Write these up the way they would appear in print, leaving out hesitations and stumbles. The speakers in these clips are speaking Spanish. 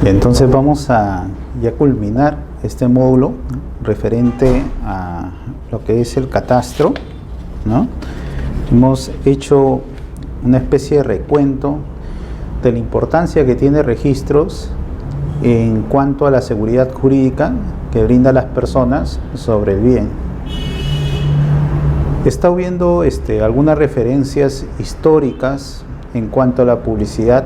Entonces vamos a ya culminar este módulo, ¿no?, referente a lo que es el catastro, ¿no? Hemos hecho una especie de recuento de la importancia que tiene registros en cuanto a la seguridad jurídica que brinda a las personas sobre el bien. He estado viendo algunas referencias históricas en cuanto a la publicidad,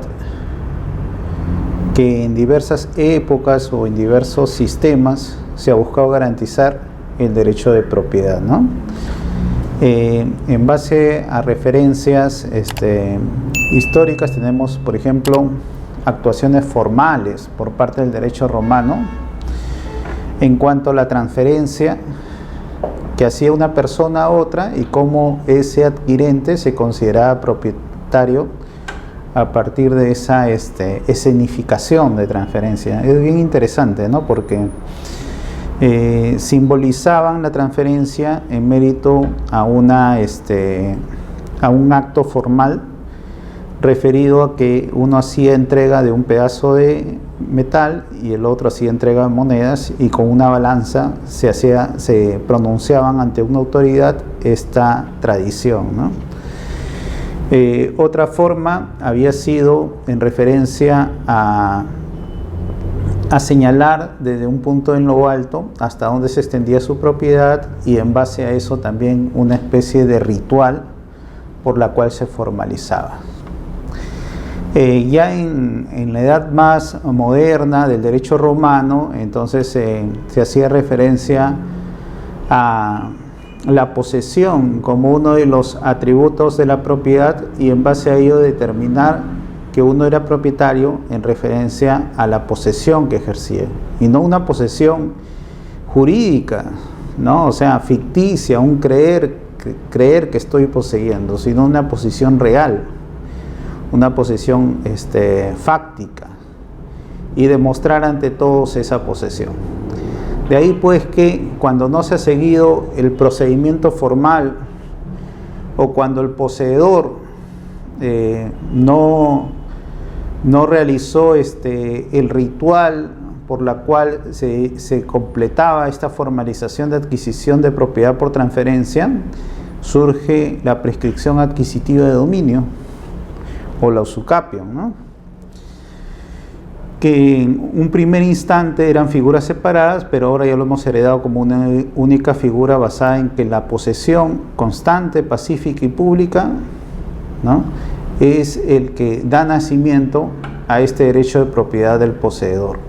que en diversas épocas o en diversos sistemas se ha buscado garantizar el derecho de propiedad, ¿no? En base a referencias históricas tenemos, por ejemplo, actuaciones formales por parte del derecho romano en cuanto a la transferencia que hacía una persona a otra y cómo ese adquirente se consideraba propietario a partir de esa escenificación de transferencia. Es bien interesante, ¿no? Porque simbolizaban la transferencia en mérito a un acto formal referido a que uno hacía entrega de un pedazo de metal y el otro hacía entrega de monedas, y con una balanza se pronunciaban ante una autoridad esta tradición, ¿no? Otra forma había sido en referencia a señalar desde un punto en lo alto hasta donde se extendía su propiedad, y en base a eso también una especie de ritual por la cual se formalizaba. Ya en la edad más moderna del derecho romano, entonces se hacía referencia a la posesión como uno de los atributos de la propiedad, y en base a ello determinar que uno era propietario en referencia a la posesión que ejercía, y no una posesión jurídica, ¿no? O sea, ficticia, un creer que estoy poseyendo, sino una posesión real, una posesión fáctica, y demostrar ante todos esa posesión. De ahí pues que cuando no se ha seguido el procedimiento formal, o cuando el poseedor no realizó el ritual por la cual se completaba esta formalización de adquisición de propiedad por transferencia, surge la prescripción adquisitiva de dominio, o la usucapión, ¿no? Que en un primer instante eran figuras separadas, pero ahora ya lo hemos heredado como una única figura basada en que la posesión constante, pacífica y pública, ¿no?, es el que da nacimiento a este derecho de propiedad del poseedor,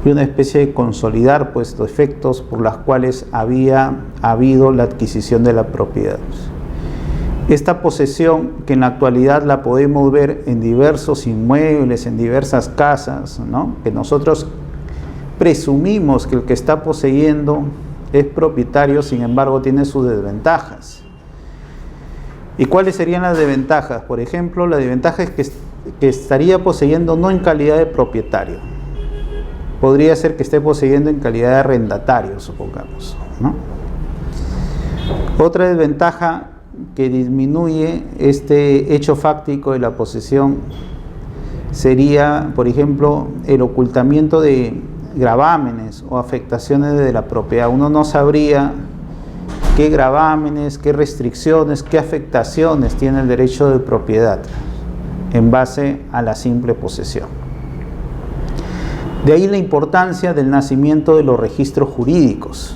y una especie de consolidar pues los efectos por los cuales había habido la adquisición de la propiedad. Esta posesión, que en la actualidad la podemos ver en diversos inmuebles, en diversas casas, ¿no?, que nosotros presumimos que el que está poseyendo es propietario, sin embargo tiene sus desventajas. ¿Y cuáles serían las desventajas? Por ejemplo, la desventaja es que estaría poseyendo no en calidad de propietario. Podría ser que esté poseyendo en calidad de arrendatario, supongamos, ¿no? Otra desventaja que disminuye este hecho fáctico de la posesión sería, por ejemplo, el ocultamiento de gravámenes o afectaciones de la propiedad. Uno no sabría qué gravámenes, qué restricciones, qué afectaciones tiene el derecho de propiedad en base a la simple posesión. De ahí la importancia del nacimiento de los registros jurídicos,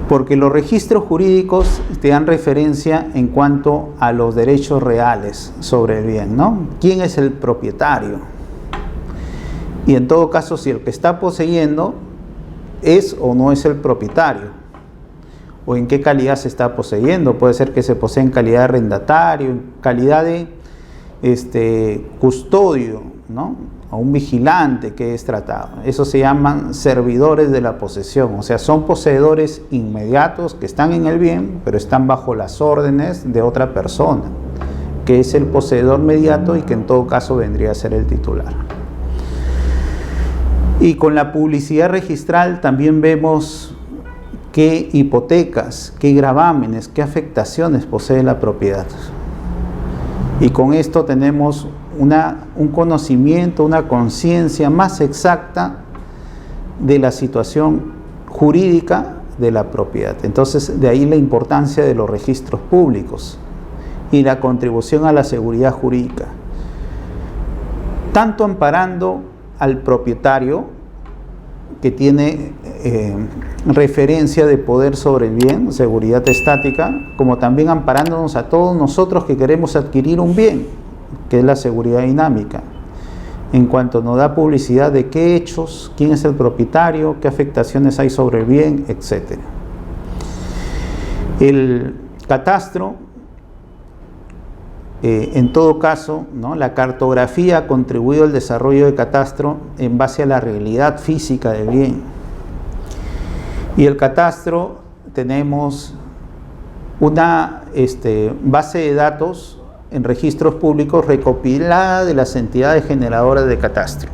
porque los registros jurídicos te dan referencia en cuanto a los derechos reales sobre el bien, ¿no? ¿Quién es el propietario? Y en todo caso, si el que está poseyendo es o no es el propietario, o en qué calidad se está poseyendo. Puede ser que se posea en calidad de arrendatario, en calidad de custodio, ¿no?, o un vigilante que es tratado. Eso se llaman servidores de la posesión, o sea, son poseedores inmediatos que están en el bien, pero están bajo las órdenes de otra persona, que es el poseedor mediato y que en todo caso vendría a ser el titular. Y con la publicidad registral también vemos qué hipotecas, qué gravámenes, qué afectaciones posee la propiedad. Y con esto tenemos un conocimiento, una conciencia más exacta de la situación jurídica de la propiedad. Entonces, de ahí la importancia de los registros públicos y la contribución a la seguridad jurídica, tanto amparando al propietario, que tiene referencia de poder sobre el bien, seguridad estática, como también amparándonos a todos nosotros que queremos adquirir un bien, que es la seguridad dinámica, en cuanto nos da publicidad de qué hechos, quién es el propietario, qué afectaciones hay sobre el bien, etc. El catastro, en todo caso, ¿no?, la cartografía ha contribuido al desarrollo del catastro en base a la realidad física del bien. Y el catastro, tenemos una base de datos en registros públicos recopilada de las entidades generadoras de catastro.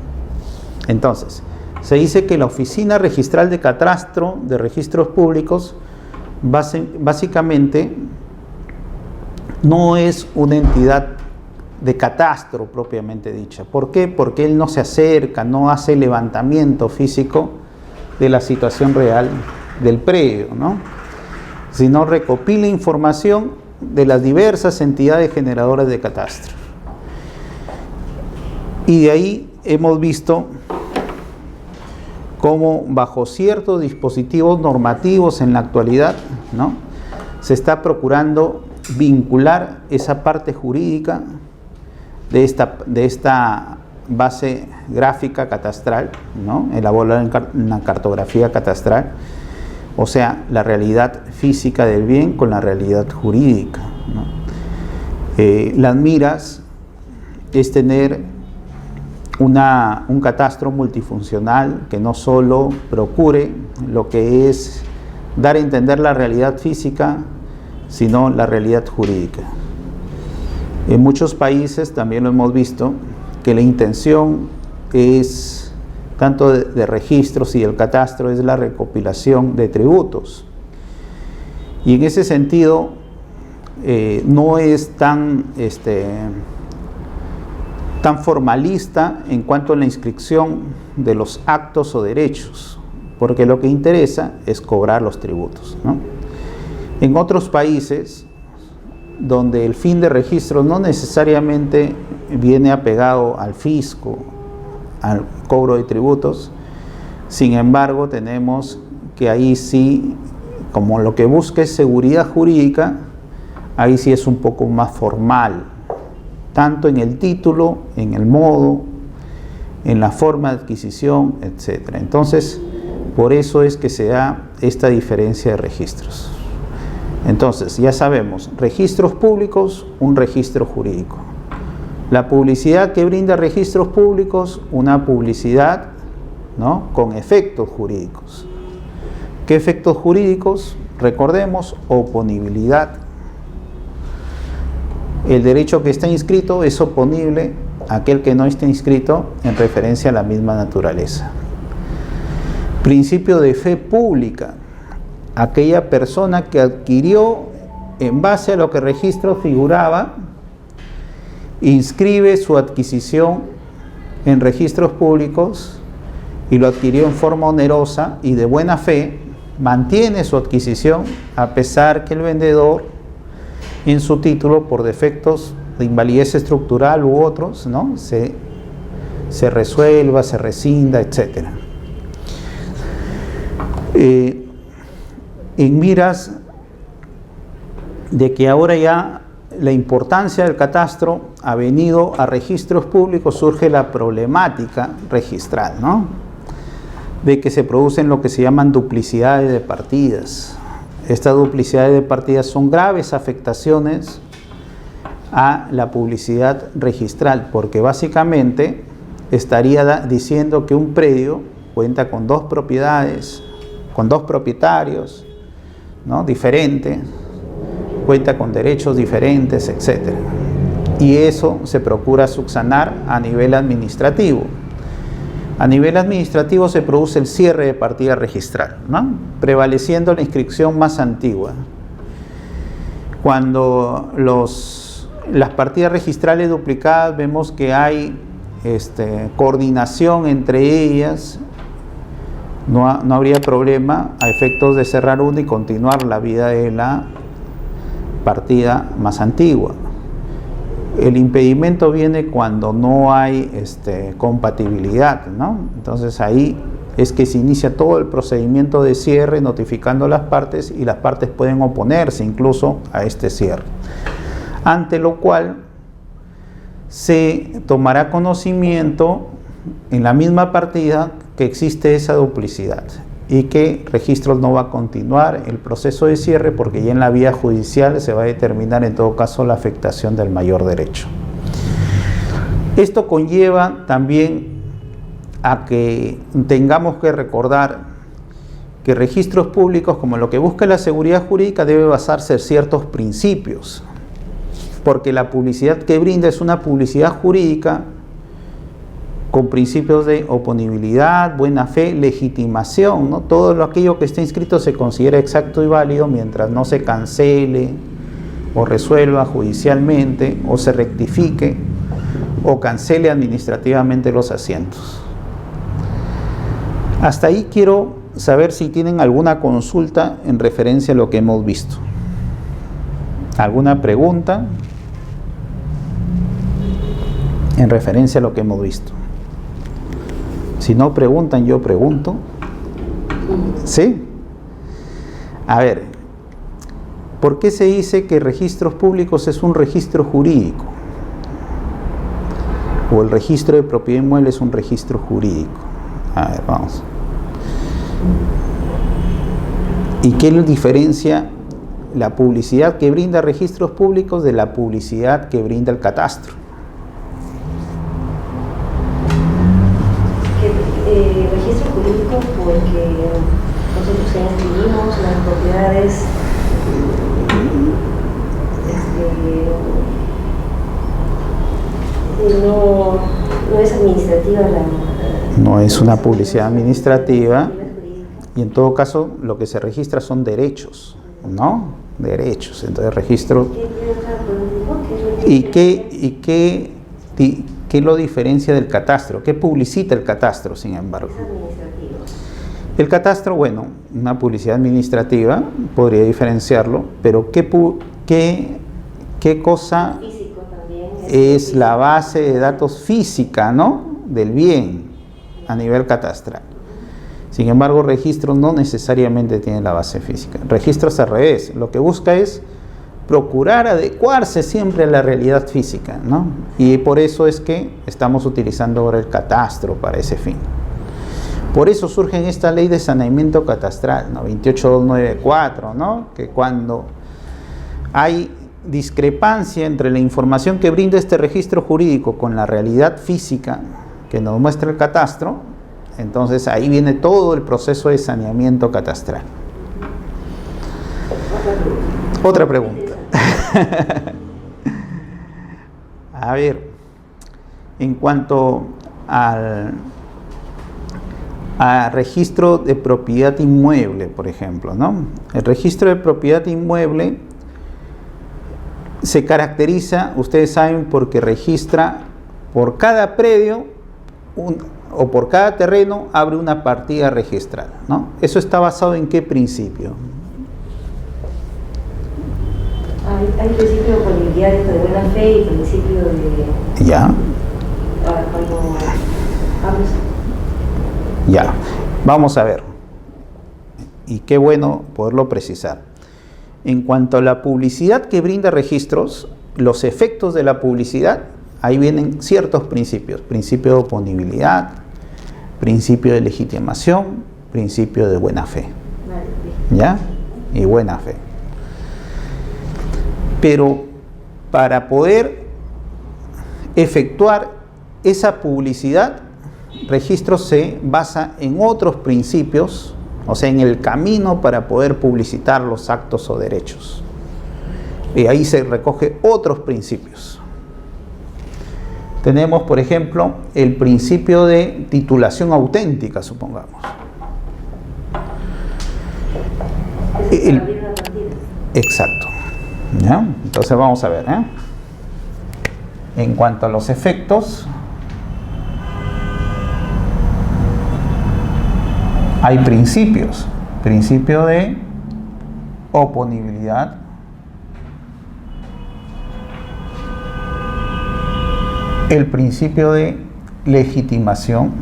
Entonces, se dice que la Oficina Registral de Catastro de Registros Públicos básicamente no es una entidad de catastro propiamente dicha. ¿Por qué? Porque él no se acerca, no hace levantamiento físico de la situación real del predio, ¿no?, sino recopila información de las diversas entidades generadoras de catastro. Y de ahí hemos visto cómo bajo ciertos dispositivos normativos en la actualidad, ¿no?, se está procurando vincular esa parte jurídica de esta base gráfica catastral, ¿no?, elaborar una cartografía catastral, o sea, la realidad física del bien con la realidad jurídica, ¿no? Las miras es tener un catastro multifuncional que no solo procure lo que es dar a entender la realidad física, sino la realidad jurídica. En muchos países también lo hemos visto, que la intención es, tanto de registros y el catastro, es la recopilación de tributos. Y en ese sentido, no es tan formalista en cuanto a la inscripción de los actos o derechos, porque lo que interesa es cobrar los tributos, ¿no? En otros países, donde el fin de registro no necesariamente viene apegado al fisco, al cobro de tributos, sin embargo, tenemos que ahí sí, como lo que busca es seguridad jurídica, ahí sí es un poco más formal, tanto en el título, en el modo, en la forma de adquisición, etc. Entonces, por eso es que se da esta diferencia de registros. Entonces, ya sabemos, registros públicos, un registro jurídico. La publicidad que brinda registros públicos, una publicidad, ¿no?, con efectos jurídicos. ¿Qué efectos jurídicos? Recordemos, oponibilidad. El derecho que está inscrito es oponible a aquel que no está inscrito en referencia a la misma naturaleza. Principio de fe pública. Aquella persona que adquirió en base a lo que el registro figuraba, inscribe su adquisición en registros públicos y lo adquirió en forma onerosa y de buena fe, mantiene su adquisición a pesar que el vendedor en su título, por defectos de invalidez estructural u otros, ¿no?, se resuelva, se rescinda, etc. En miras de que ahora ya la importancia del catastro ha venido a registros públicos, surge la problemática registral, ¿no?, de que se producen lo que se llaman duplicidades de partidas. Estas duplicidades de partidas son graves afectaciones a la publicidad registral, porque básicamente estaría diciendo que un predio cuenta con dos propiedades, con dos propietarios, ¿no?, diferentes, cuenta con derechos diferentes, etc. Y eso se procura subsanar a nivel administrativo. A nivel administrativo se produce el cierre de partida registral, ¿no?, prevaleciendo la inscripción más antigua. Cuando Las partidas registrales duplicadas vemos que hay coordinación entre ellas, no habría problema a efectos de cerrar una y continuar la vida de la partida más antigua. El impedimento viene cuando no hay compatibilidad, ¿no? Entonces ahí es que se inicia todo el procedimiento de cierre notificando a las partes, y las partes pueden oponerse incluso a este cierre, ante lo cual se tomará conocimiento en la misma partida que existe esa duplicidad y que Registros no va a continuar el proceso de cierre, porque ya en la vía judicial se va a determinar en todo caso la afectación del mayor derecho. Esto conlleva también a que tengamos que recordar que registros públicos, como lo que busca la seguridad jurídica, debe basarse en ciertos principios, porque la publicidad que brinda es una publicidad jurídica con principios de oponibilidad, buena fe, legitimación, ¿no? Todo aquello que esté inscrito se considera exacto y válido mientras no se cancele o resuelva judicialmente o se rectifique o cancele administrativamente los asientos. Hasta ahí quiero saber si tienen alguna consulta en referencia a lo que hemos visto. ¿Alguna pregunta en referencia a lo que hemos visto? Si no preguntan, yo pregunto. ¿Sí? A ver, ¿por qué se dice que registros públicos es un registro jurídico? O el registro de propiedad inmueble es un registro jurídico. A ver, vamos. ¿Y qué diferencia la publicidad que brinda registros públicos de la publicidad que brinda el catastro? Registro jurídico porque nosotros inscribimos las propiedades, no es administrativa no es una publicidad administrativa, y en todo caso lo que se registra son derechos, ¿no? Derechos. Entonces registro. ¿Y qué lo diferencia del catastro? ¿Qué publicita el catastro, sin embargo? El catastro, bueno, una publicidad administrativa, podría diferenciarlo, pero ¿qué cosa es la base de datos física, ¿no?, del bien a nivel catastral? Sin embargo, registros no necesariamente tienen la base física. Registros al revés, lo que busca es procurar adecuarse siempre a la realidad física, ¿no? Y por eso es que estamos utilizando ahora el catastro para ese fin. Por eso surge en esta ley de saneamiento catastral, ¿no? 28294, ¿no? Que cuando hay discrepancia entre la información que brinda este registro jurídico con la realidad física que nos muestra el catastro, entonces ahí viene todo el proceso de saneamiento catastral. Otra pregunta. A ver, en cuanto a registro de propiedad inmueble, por ejemplo, ¿no? El registro de propiedad inmueble se caracteriza, ustedes saben, porque registra por cada predio o por cada terreno abre una partida registral, ¿no? ¿Eso está basado en qué principio? Hay principio de oponibilidad, de buena fe, y principio de... Ya. Cuando hablas. Ya. Vamos a ver. Y qué bueno poderlo precisar. En cuanto a la publicidad que brinda registros, los efectos de la publicidad, ahí vienen ciertos principios. Principio de oponibilidad, principio de legitimación, principio de buena fe. ¿Ya? Y buena fe. Pero para poder efectuar esa publicidad, registro se basa en otros principios, o sea, en el camino para poder publicitar los actos o derechos. Y ahí se recoge otros principios. Tenemos, por ejemplo, el principio de titulación auténtica, supongamos. Exacto. ¿Ya? Entonces vamos a ver, En cuanto a los efectos, hay principios. Principio de oponibilidad, el principio de legitimación,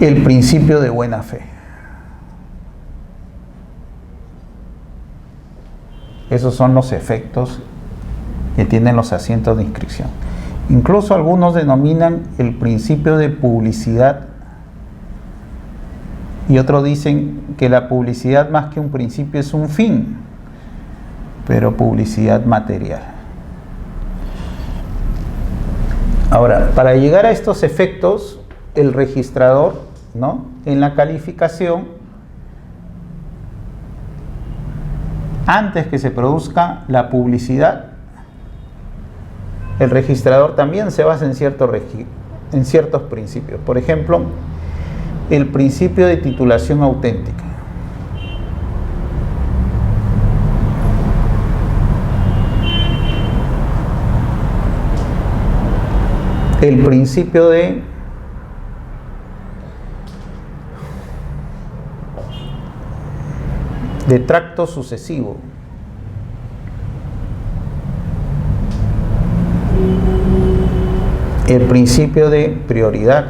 el principio de buena fe. Esos son los efectos que tienen los asientos de inscripción. Incluso algunos denominan el principio de publicidad y otros dicen que la publicidad más que un principio es un fin, pero publicidad material. Ahora, para llegar a estos efectos, el registrador, ¿no?, en la calificación, antes que se produzca la publicidad, el registrador también se basa en ciertos principios. Por ejemplo, el principio de titulación auténtica. El principio de tracto sucesivo. El principio de prioridad.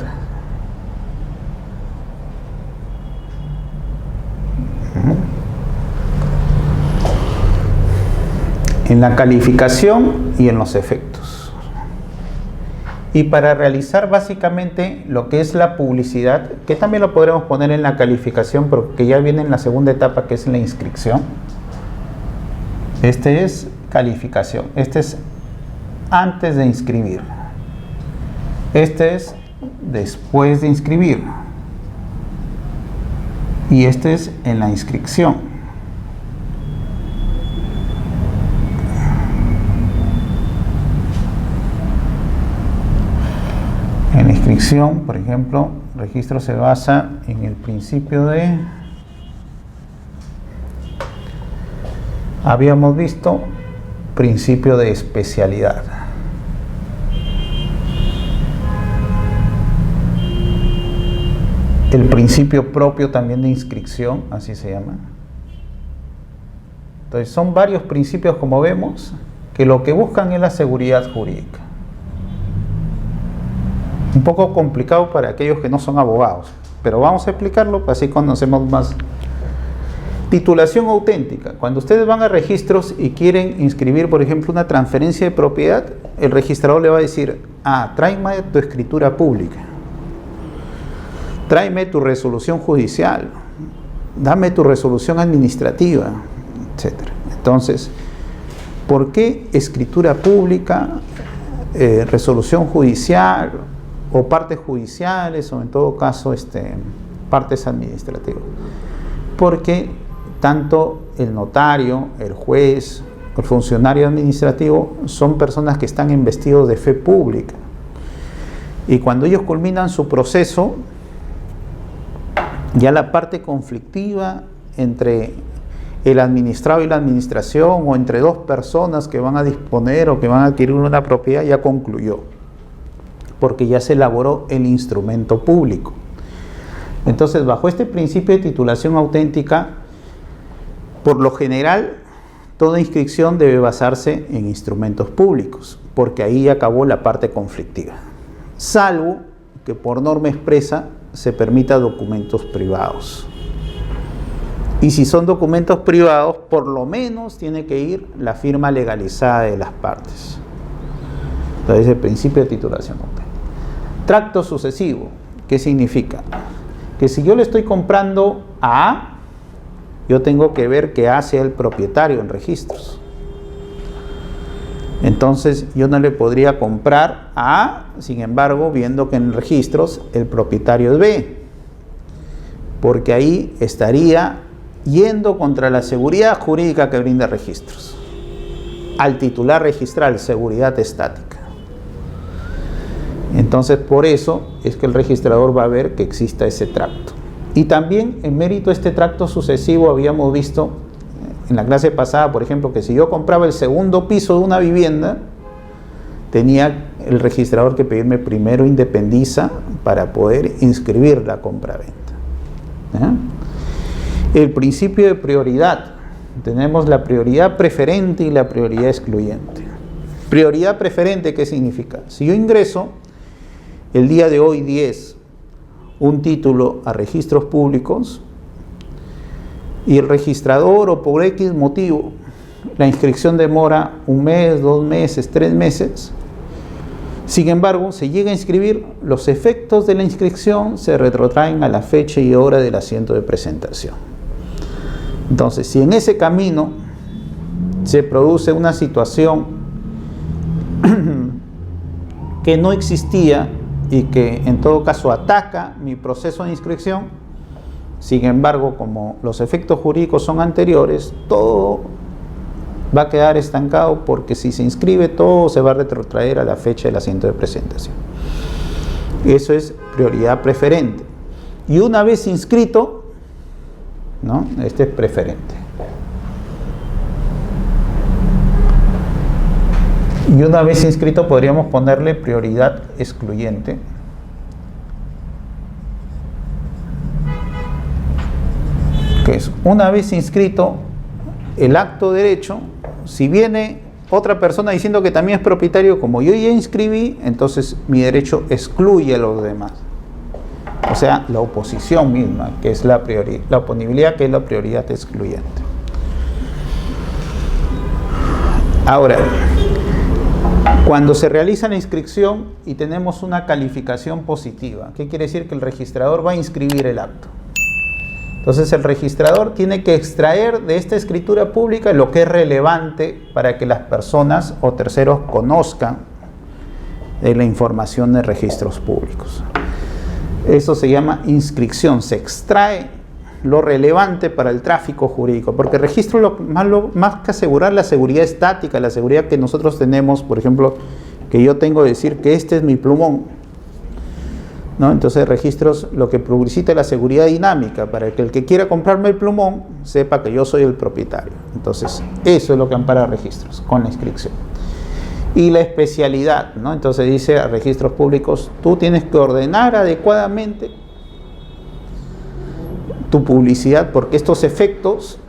En la calificación y en los efectos. Y para realizar básicamente lo que es la publicidad, que también lo podremos poner en la calificación, pero que ya viene en la segunda etapa, que es la inscripción. Este es calificación. Este es antes de inscribir. Este es después de inscribir. Y este es en la inscripción. En la inscripción, por ejemplo, el registro se basa en el principio de... Habíamos visto principio de especialidad. El principio propio también de inscripción, así se llama. Entonces son varios principios, como vemos, que lo que buscan es la seguridad jurídica. Un poco complicado para aquellos que no son abogados, pero vamos a explicarlo, así conocemos más. Titulación auténtica. Cuando ustedes van a registros y quieren inscribir, por ejemplo, una transferencia de propiedad, el registrador le va a decir: tráeme tu escritura pública, tráeme tu resolución judicial, dame tu resolución administrativa, etc. Entonces, ¿por qué escritura pública, resolución judicial o partes judiciales, o en todo caso partes administrativas? Porque tanto el notario, el juez, el funcionario administrativo son personas que están investidos de fe pública, y cuando ellos culminan su proceso, ya la parte conflictiva entre el administrado y la administración, o entre dos personas que van a disponer o que van a adquirir una propiedad, ya concluyó, porque ya se elaboró el instrumento público. Entonces, bajo este principio de titulación auténtica, por lo general, toda inscripción debe basarse en instrumentos públicos, porque ahí ya acabó la parte conflictiva, salvo que por norma expresa se permita documentos privados. Y si son documentos privados, por lo menos tiene que ir la firma legalizada de las partes. Entonces, el principio de titulación auténtica. Tracto sucesivo, ¿qué significa? Que si yo le estoy comprando a A, yo tengo que ver que A sea el propietario en registros. Entonces, yo no le podría comprar a A, sin embargo, viendo que en registros el propietario es B, porque ahí estaría yendo contra la seguridad jurídica que brinda registros, al titular registral, seguridad estática. Entonces, por eso es que el registrador va a ver que exista ese tracto. Y también, en mérito de este tracto sucesivo, habíamos visto en la clase pasada, por ejemplo, que si yo compraba el segundo piso de una vivienda, tenía el registrador que pedirme primero independiza para poder inscribir la compraventa. El principio de prioridad. Tenemos la prioridad preferente y la prioridad excluyente. Prioridad preferente, ¿qué significa? Si yo ingreso el día de hoy 10 un título a registros públicos y el registrador o por X motivo la inscripción demora 1 mes, 2 meses, 3 meses, sin embargo se llega a inscribir, los efectos de la inscripción se retrotraen a la fecha y hora del asiento de presentación. Entonces, si en ese camino se produce una situación que no existía y que en todo caso ataca mi proceso de inscripción, sin embargo, como los efectos jurídicos son anteriores, todo va a quedar estancado porque si se inscribe todo se va a retrotraer a la fecha del asiento de presentación. Eso es prioridad preferente. Y una vez inscrito, ¿no? Este es preferente. Y una vez inscrito podríamos ponerle prioridad excluyente. Que es, una vez inscrito el acto de derecho, si viene otra persona diciendo que también es propietario, como yo ya inscribí, entonces mi derecho excluye a los demás. O sea, la oposición misma, que es la prioridad, la oponibilidad, que es la prioridad excluyente. Ahora, cuando se realiza la inscripción y tenemos una calificación positiva, ¿qué quiere decir? Que el registrador va a inscribir el acto. Entonces el registrador tiene que extraer de esta escritura pública lo que es relevante para que las personas o terceros conozcan de la información de registros públicos. Eso se llama inscripción, se extrae lo relevante para el tráfico jurídico, porque el registro más que asegurar la seguridad estática, la seguridad que nosotros tenemos, por ejemplo, que yo tengo que decir que este es mi plumón, ¿no? Entonces registros lo que publicita es la seguridad dinámica, para que el que quiera comprarme el plumón sepa que yo soy el propietario. Entonces eso es lo que ampara registros con la inscripción. Y la especialidad, ¿no? Entonces dice a registros públicos, tú tienes que ordenar adecuadamente tu publicidad, porque estos efectos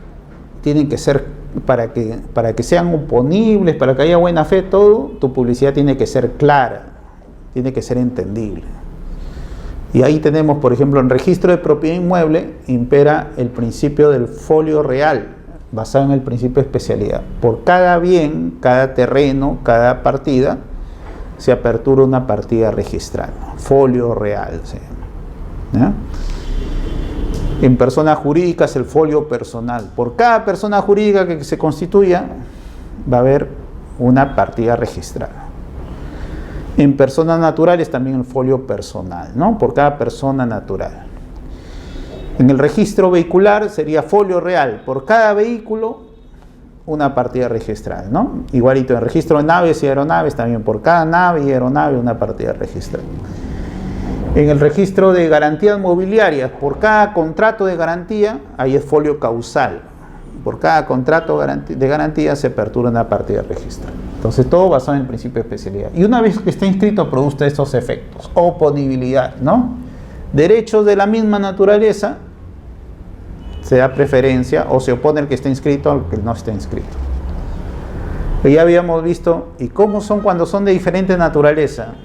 tienen que ser, para que sean oponibles, para que haya buena fe, todo, tu publicidad tiene que ser clara, tiene que ser entendible. Y ahí tenemos, por ejemplo, en registro de propiedad inmueble, impera el principio del folio real, basado en el principio de especialidad. Por cada bien, cada terreno, cada partida, se apertura una partida registral, folio real, ¿sí? ¿Ya? En personas jurídicas, el folio personal. Por cada persona jurídica que se constituya, va a haber una partida registrada. En personas naturales también el folio personal, ¿no? Por cada persona natural. En el registro vehicular sería folio real. Por cada vehículo, una partida registrada, ¿no? Igualito en el registro de naves y aeronaves, también por cada nave y aeronave, una partida registrada. En el registro de garantías mobiliarias, por cada contrato de garantía, ahí es folio causal. Por cada contrato de garantía se apertura una partida registrada. Entonces todo basado en el principio de especialidad. Y una vez que está inscrito, produce estos efectos. Oponibilidad, ¿no? Derechos de la misma naturaleza, se da preferencia o se opone el que está inscrito al que no está inscrito. Pero ya habíamos visto, ¿y cómo son cuando son de diferente naturaleza?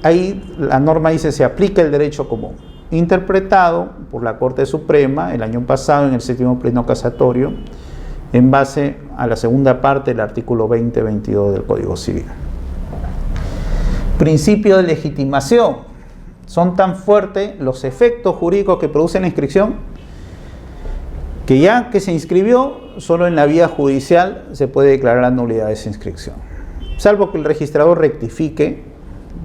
Ahí la norma dice, se aplica el derecho común, interpretado por la Corte Suprema el año pasado en el 7º Pleno Casatorio, en base a la segunda parte del artículo 20-22 del Código Civil. Principio de legitimación. Son tan fuertes los efectos jurídicos que produce la inscripción que ya que se inscribió, solo en la vía judicial se puede declarar la nulidad de esa inscripción. Salvo que el registrador rectifique,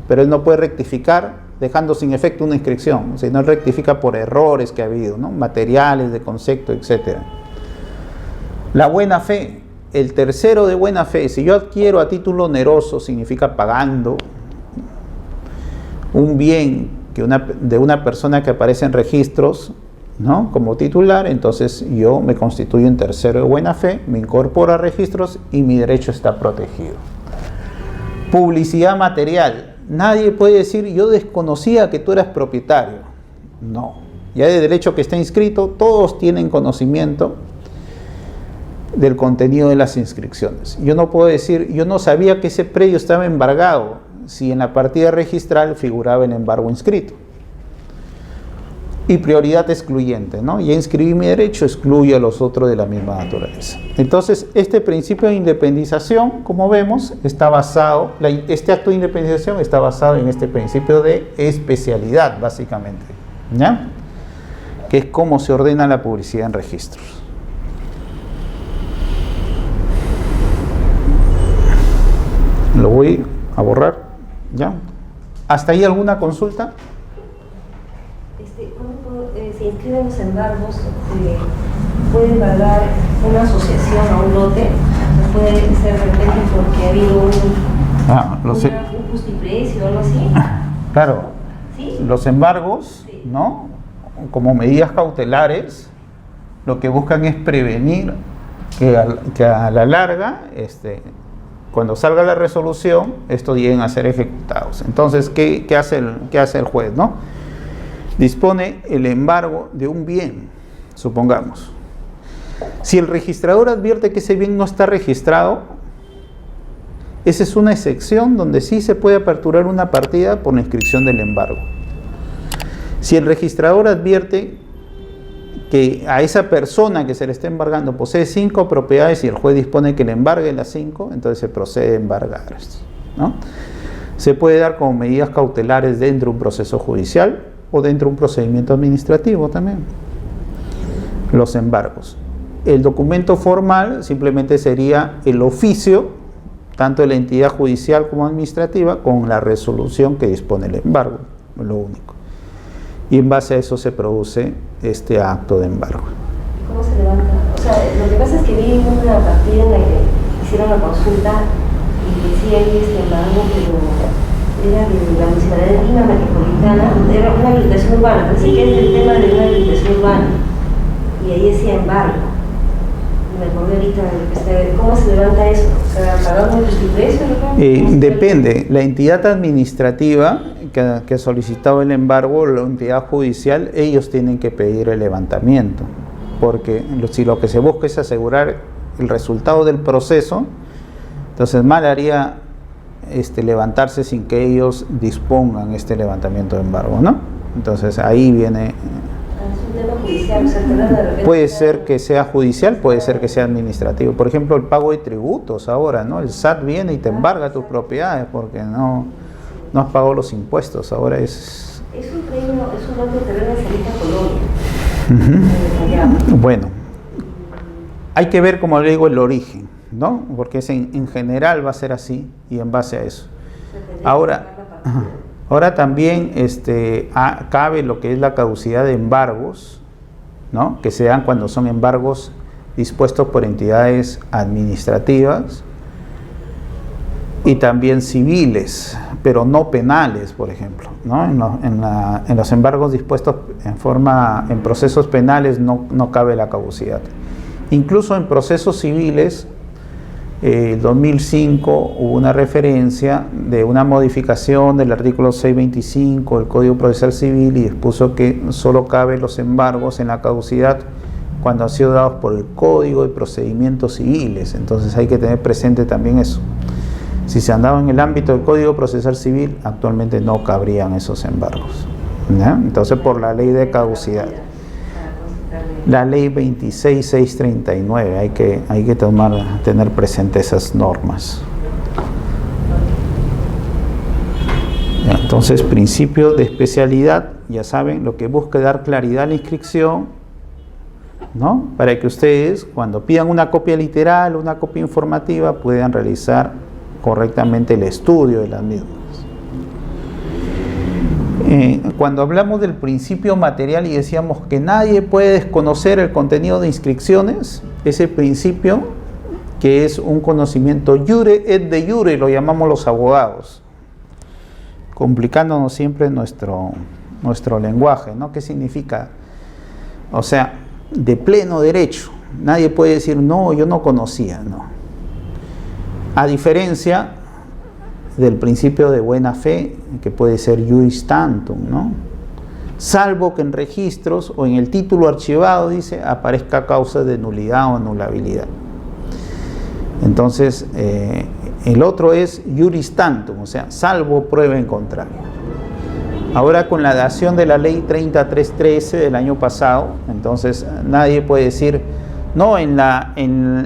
pero él no puede rectificar dejando sin efecto una inscripción, sino él rectifica por errores que ha habido, ¿no? Materiales, de concepto, etc. La buena fe, el tercero de buena fe, si yo adquiero a título oneroso, significa pagando un bien de una persona que aparece en registros, ¿no?, como titular, entonces yo me constituyo en tercero de buena fe, me incorporo a registros y mi derecho está protegido. Publicidad material. Nadie puede decir, yo desconocía que tú eras propietario. No. Ya de derecho que está inscrito, todos tienen conocimiento del contenido de las inscripciones. Yo no puedo decir, yo no sabía que ese predio estaba embargado, si en la partida registral figuraba el embargo inscrito. Y prioridad excluyente, ¿no? Ya inscribí mi derecho, excluyo a los otros de la misma naturaleza. Entonces, este principio de independización, como vemos, está basado, este acto de independización está basado en este principio de especialidad, básicamente, ¿ya?, que es cómo se ordena la publicidad en registros. Lo voy a borrar, ¿ya? ¿Hasta ahí alguna consulta? ¿Cómo se inscriben los embargos? ¿Puede embargar una asociación o un lote? ¿Puede ser de repente porque ha habido un justiprecio o algo así? Claro. ¿Sí? Los embargos, sí, ¿no?, como medidas cautelares, lo que buscan es prevenir que a la larga, cuando salga la resolución, estos lleguen a ser ejecutados. Entonces, ¿qué hace el juez, no? Dispone el embargo de un bien, supongamos. Si el registrador advierte que ese bien no está registrado, esa es una excepción donde sí se puede aperturar una partida por la inscripción del embargo. Si el registrador advierte que a esa persona que se le está embargando posee 5 propiedades y el juez dispone que le embargue las 5, entonces se procede a embargar, ¿no? Se puede dar como medidas cautelares dentro de un proceso judicial o dentro de un procedimiento administrativo también, los embargos. El documento formal simplemente sería el oficio, tanto de la entidad judicial como administrativa, con la resolución que dispone el embargo, lo único. Y en base a eso se produce este acto de embargo. ¿Cómo se levanta? O sea, lo que pasa es que vi una partida en la que hicieron la consulta y decía ahí embargo, pero era de la Municipalidad de Lima Metropolitana, era una habilitación urbana, pensé que era el tema de una habilitación urbana, y ahí decía embargo. Me acordé ahorita de cómo se levanta eso, o sea, ¿pagando el justiprecio? Depende, la entidad administrativa que ha solicitado el embargo, la entidad judicial, ellos tienen que pedir el levantamiento, porque si lo que se busca es asegurar el resultado del proceso, entonces mal haría levantarse sin que ellos dispongan este levantamiento de embargo, ¿no? Entonces ahí viene... Puede ser que sea judicial, puede ser que sea administrativo. Por ejemplo, el pago de tributos ahora, ¿no? El SAT viene y te embarga tus propiedades porque no has pagado los impuestos. Ahora es... Es un premio, es un lote de terreno de Colombia. Bueno, hay que ver, como le digo, el origen, ¿no? Porque en general va a ser así y en base a eso. Ahora también cabe lo que es la caducidad de embargos, ¿no?, que se dan cuando son embargos dispuestos por entidades administrativas y también civiles, pero no penales, por ejemplo, ¿no? En los embargos dispuestos en procesos penales no cabe la caducidad. Incluso en procesos civiles, en 2005 hubo una referencia de una modificación del artículo 625 del Código Procesal Civil y dispuso que solo caben los embargos en la caducidad cuando han sido dados por el Código de Procedimientos Civiles. Entonces hay que tener presente también eso. Si se han dado en el ámbito del Código Procesal Civil, actualmente no cabrían esos embargos, ¿ya? Entonces, por la ley de caducidad, la ley 26639, hay que tener presente esas normas. Entonces, principio de especialidad, ya saben, lo que busca es dar claridad a la inscripción, ¿no?, para que ustedes, cuando pidan una copia literal o una copia informativa, puedan realizar correctamente el estudio de las mismas. Cuando hablamos del principio material y decíamos que nadie puede desconocer el contenido de inscripciones, ese principio, que es un conocimiento iure et de iure, lo llamamos los abogados, complicándonos siempre nuestro lenguaje, ¿no? ¿Qué significa? O sea, de pleno derecho. Nadie puede decir, no, yo no conocía, no. A diferencia del principio de buena fe, que puede ser iuris tantum, ¿no? Salvo que en registros o en el título archivado, dice, aparezca causa de nulidad o anulabilidad. Entonces, el otro es iuris tantum, o sea, salvo prueba en contrario. Ahora, con la dación de la ley 3313 del año pasado, entonces nadie puede decir, no, en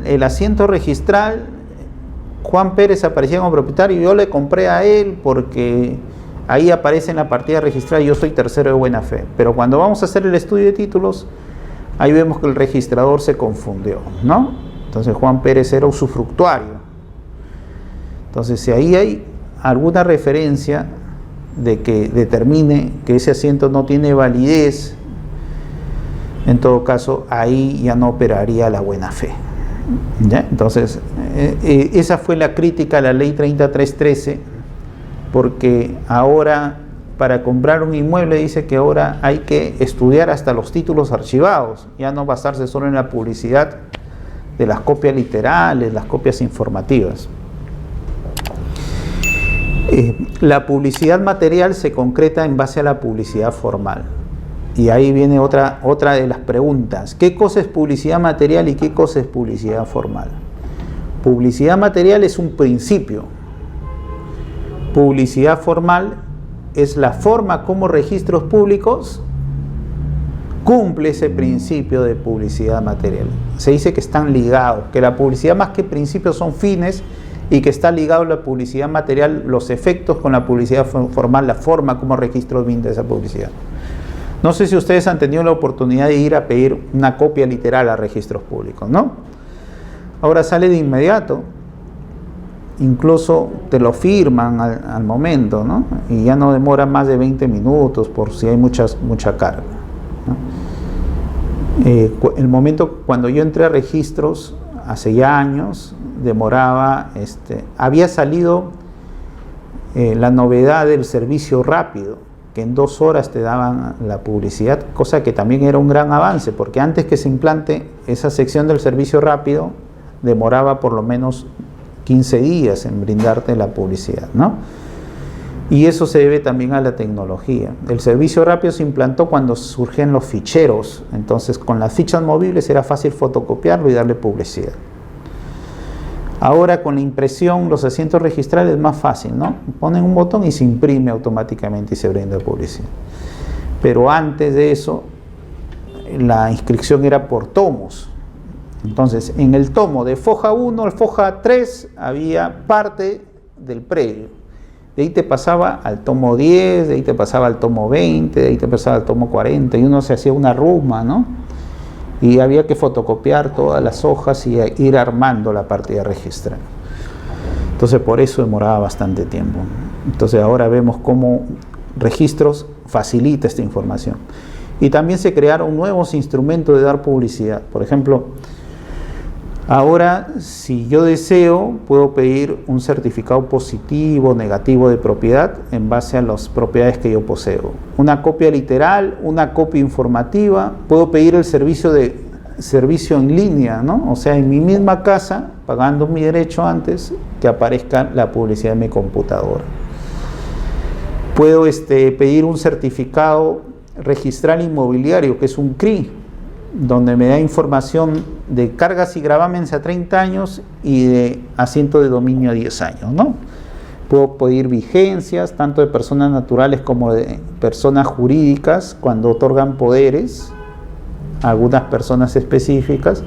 el asiento registral Juan Pérez aparecía como propietario y yo le compré a él porque ahí aparece en la partida registral y yo soy tercero de buena fe. Pero cuando vamos a hacer el estudio de títulos, ahí vemos que el registrador se confundió, ¿no? Entonces Juan Pérez era usufructuario. Entonces, si ahí hay alguna referencia de que determine que ese asiento no tiene validez, en todo caso, ahí ya no operaría la buena fe. ¿Ya? Entonces, esa fue la crítica a la ley 3313, porque ahora, para comprar un inmueble, dice que ahora hay que estudiar hasta los títulos archivados, ya no basarse solo en la publicidad de las copias literales, las copias informativas. La publicidad material se concreta en base a la publicidad formal. Y ahí viene otra de las preguntas. ¿Qué cosa es publicidad material y qué cosa es publicidad formal? Publicidad material es un principio. Publicidad formal es la forma como registros públicos cumple ese principio de publicidad material. Se dice que están ligados, que la publicidad más que principios son fines y que está ligado a la publicidad material, los efectos con la publicidad formal, la forma como registros brinda esa publicidad. No sé si ustedes han tenido la oportunidad de ir a pedir una copia literal a registros públicos, ¿no? Ahora sale de inmediato, incluso te lo firman al momento, ¿no? Y ya no demora más de 20 minutos por si hay mucha carga, ¿no? El momento cuando yo entré a registros, hace ya años, demoraba, había salido la novedad del servicio rápido, que en 2 horas te daban la publicidad, cosa que también era un gran avance, porque antes que se implante esa sección del servicio rápido, demoraba por lo menos 15 días en brindarte la publicidad, ¿no? Y eso se debe también a la tecnología. El servicio rápido se implantó cuando surgen los ficheros, entonces con las fichas movibles era fácil fotocopiarlo y darle publicidad. Ahora con la impresión, los asientos registrales es más fácil, ¿no? Ponen un botón y se imprime automáticamente y se brinda publicidad. Pero antes de eso, la inscripción era por tomos. Entonces, en el tomo de foja 1 al foja 3 había parte del predio. De ahí te pasaba al tomo 10, de ahí te pasaba al tomo 20, de ahí te pasaba al tomo 40 y uno se hacía una ruma, ¿no? Y había que fotocopiar todas las hojas y ir armando la partida registral. Entonces por eso demoraba bastante tiempo. Entonces ahora vemos cómo registros facilita esta información. Y también se crearon nuevos instrumentos de dar publicidad. Por ejemplo, ahora si yo deseo, puedo pedir un certificado positivo, negativo de propiedad en base a las propiedades que yo poseo. Una copia literal, una copia informativa, puedo pedir el servicio en línea, ¿no? O sea, en mi misma casa, pagando mi derecho antes, que aparezca la publicidad en mi computadora. Puedo pedir un certificado registral inmobiliario, que es un CRI, donde me da información de cargas y gravámenes a 30 años y de asiento de dominio a 10 años, ¿no? Puedo pedir vigencias, tanto de personas naturales como de personas jurídicas, cuando otorgan poderes a algunas personas específicas.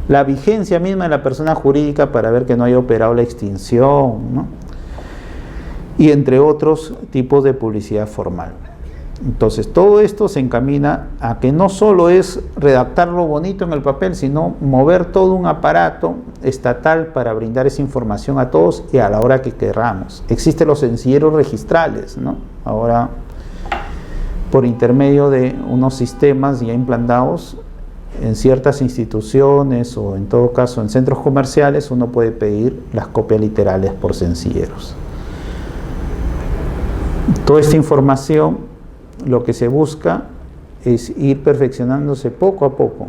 La vigencia misma de la persona jurídica para ver que no haya operado la extinción, ¿no? Y entre otros tipos de publicidad formal. Entonces todo esto se encamina a que no solo es redactarlo bonito en el papel, sino mover todo un aparato estatal para brindar esa información a todos y a la hora que queramos. Existen los sencilleros registrales, ¿no? Ahora, por intermedio de unos sistemas ya implantados en ciertas instituciones o en todo caso en centros comerciales, uno puede pedir las copias literales por sencilleros. Toda esta información, lo que se busca es ir perfeccionándose poco a poco.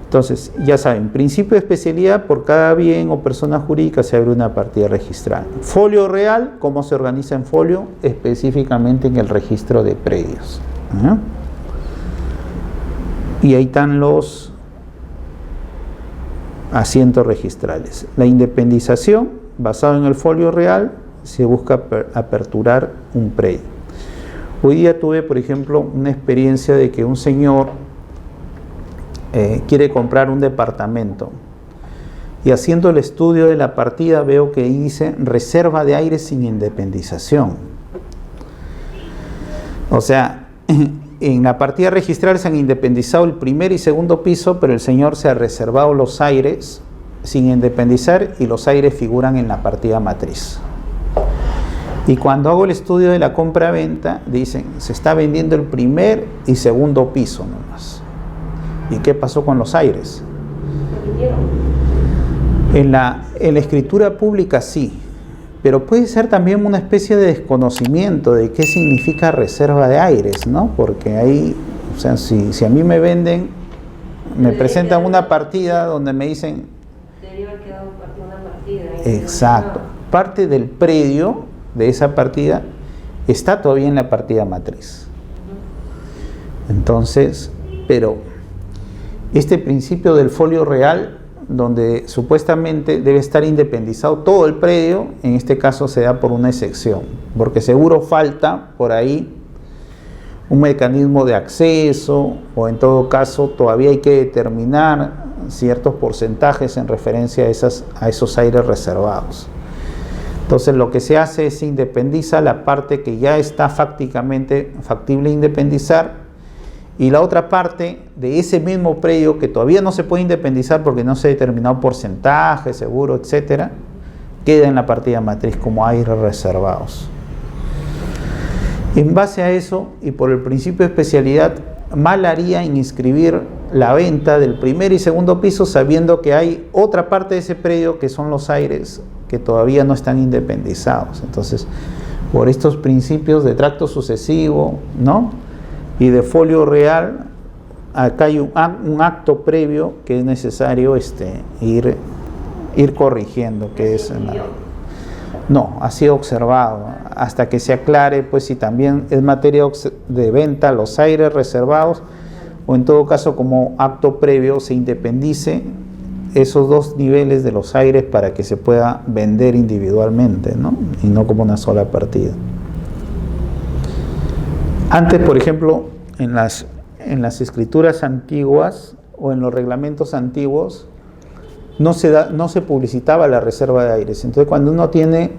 Entonces, ya saben, principio de especialidad: por cada bien o persona jurídica se abre una partida registral. Folio real: ¿cómo se organiza en folio? Específicamente en el registro de predios. ¿Ah? Y ahí están los asientos registrales. La independización: basado en el folio real, se busca aperturar un predio. Hoy día tuve, por ejemplo, una experiencia de que un señor quiere comprar un departamento, y haciendo el estudio de la partida veo que dice reserva de aire sin independización. O sea, en la partida registral se han independizado el primer y segundo piso, pero el señor se ha reservado los aires sin independizar, y los aires figuran en la partida matriz. Y cuando hago el estudio de la compra-venta, dicen, se está vendiendo el primer y segundo piso nomás. ¿Y qué pasó con los aires? En la escritura pública sí, pero puede ser también una especie de desconocimiento de qué significa reserva de aires, ¿no? Porque ahí, o sea, si a mí me venden, me presentan una partida donde me dicen... Debería haber quedado una partida. Exacto. Parte del predio de esa partida está todavía en la partida matriz. Entonces, pero este principio del folio real, donde supuestamente debe estar independizado todo el predio, en este caso se da por una excepción, porque seguro falta por ahí un mecanismo de acceso, o en todo caso todavía hay que determinar ciertos porcentajes en referencia a esos aires reservados. Entonces lo que se hace es independiza la parte que ya está factible independizar, y la otra parte de ese mismo predio que todavía no se puede independizar porque no se ha determinado porcentaje, seguro, etcétera, queda en la partida matriz como aires reservados. En base a eso, y por el principio de especialidad, mal haría en inscribir la venta del primer y segundo piso sabiendo que hay otra parte de ese predio que son los aires que todavía no están independizados. Entonces, por estos principios de tracto sucesivo, ¿no?, y de folio real, acá hay un acto previo que es necesario ir corrigiendo, que es... No, ha sido observado, hasta que se aclare pues si también es materia de venta los aires reservados, o en todo caso como acto previo se independice esos dos niveles de los aires para que se pueda vender individualmente, ¿no?, y no como una sola partida. Antes, por ejemplo, en las escrituras antiguas o en los reglamentos antiguos no se publicitaba la reserva de aires. Entonces, cuando uno tiene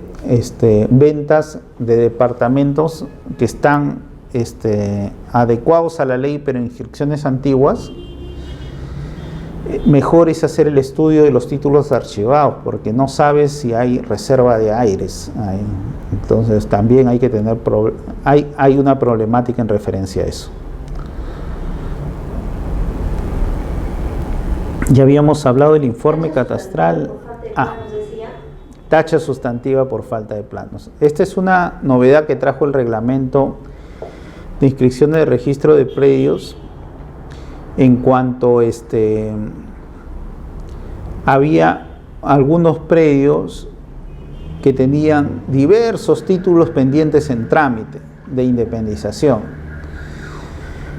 ventas de departamentos que están adecuados a la ley pero en inscripciones antiguas, mejor es hacer el estudio de los títulos archivados, porque no sabes si hay reserva de aires ahí. Entonces también hay que tener hay una problemática en referencia a eso. Ya habíamos hablado del informe catastral. Tacha sustantiva por falta de planos. Esta es una novedad que trajo el reglamento de inscripción de registro de predios. En cuanto había algunos predios que tenían diversos títulos pendientes en trámite de independización.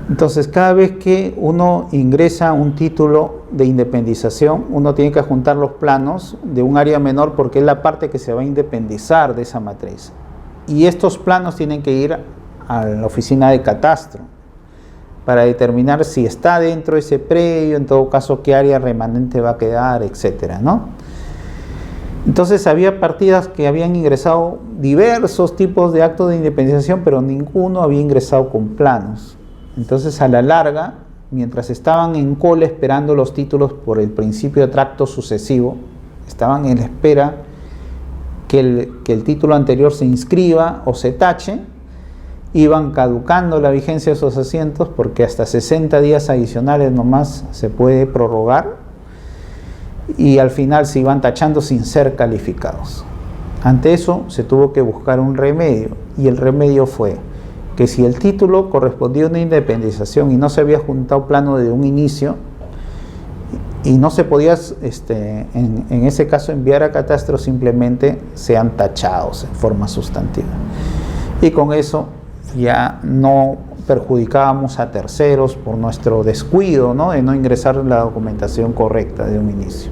Entonces, cada vez que uno ingresa un título de independización, uno tiene que adjuntar los planos de un área menor porque es la parte que se va a independizar de esa matriz. Y estos planos tienen que ir a la oficina de catastro para determinar si está dentro de ese predio, en todo caso qué área remanente va a quedar, etcétera, ¿no? Entonces había partidas que habían ingresado diversos tipos de actos de independización, pero ninguno había ingresado con planos. Entonces, a la larga, mientras estaban en cola esperando los títulos por el principio de tracto sucesivo, estaban en la espera que el título anterior se inscriba o se tache, iban caducando la vigencia de esos asientos, porque hasta 60 días adicionales nomás se puede prorrogar, y al final se iban tachando sin ser calificados. Ante eso se tuvo que buscar un remedio, y el remedio fue que si el título correspondía a una independización y no se había juntado plano de un inicio, y no se podía, en ese caso, enviar a catastro, simplemente sean tachados en forma sustantiva. Y con eso ya no perjudicábamos a terceros por nuestro descuido, ¿no?, de no ingresar la documentación correcta de un inicio.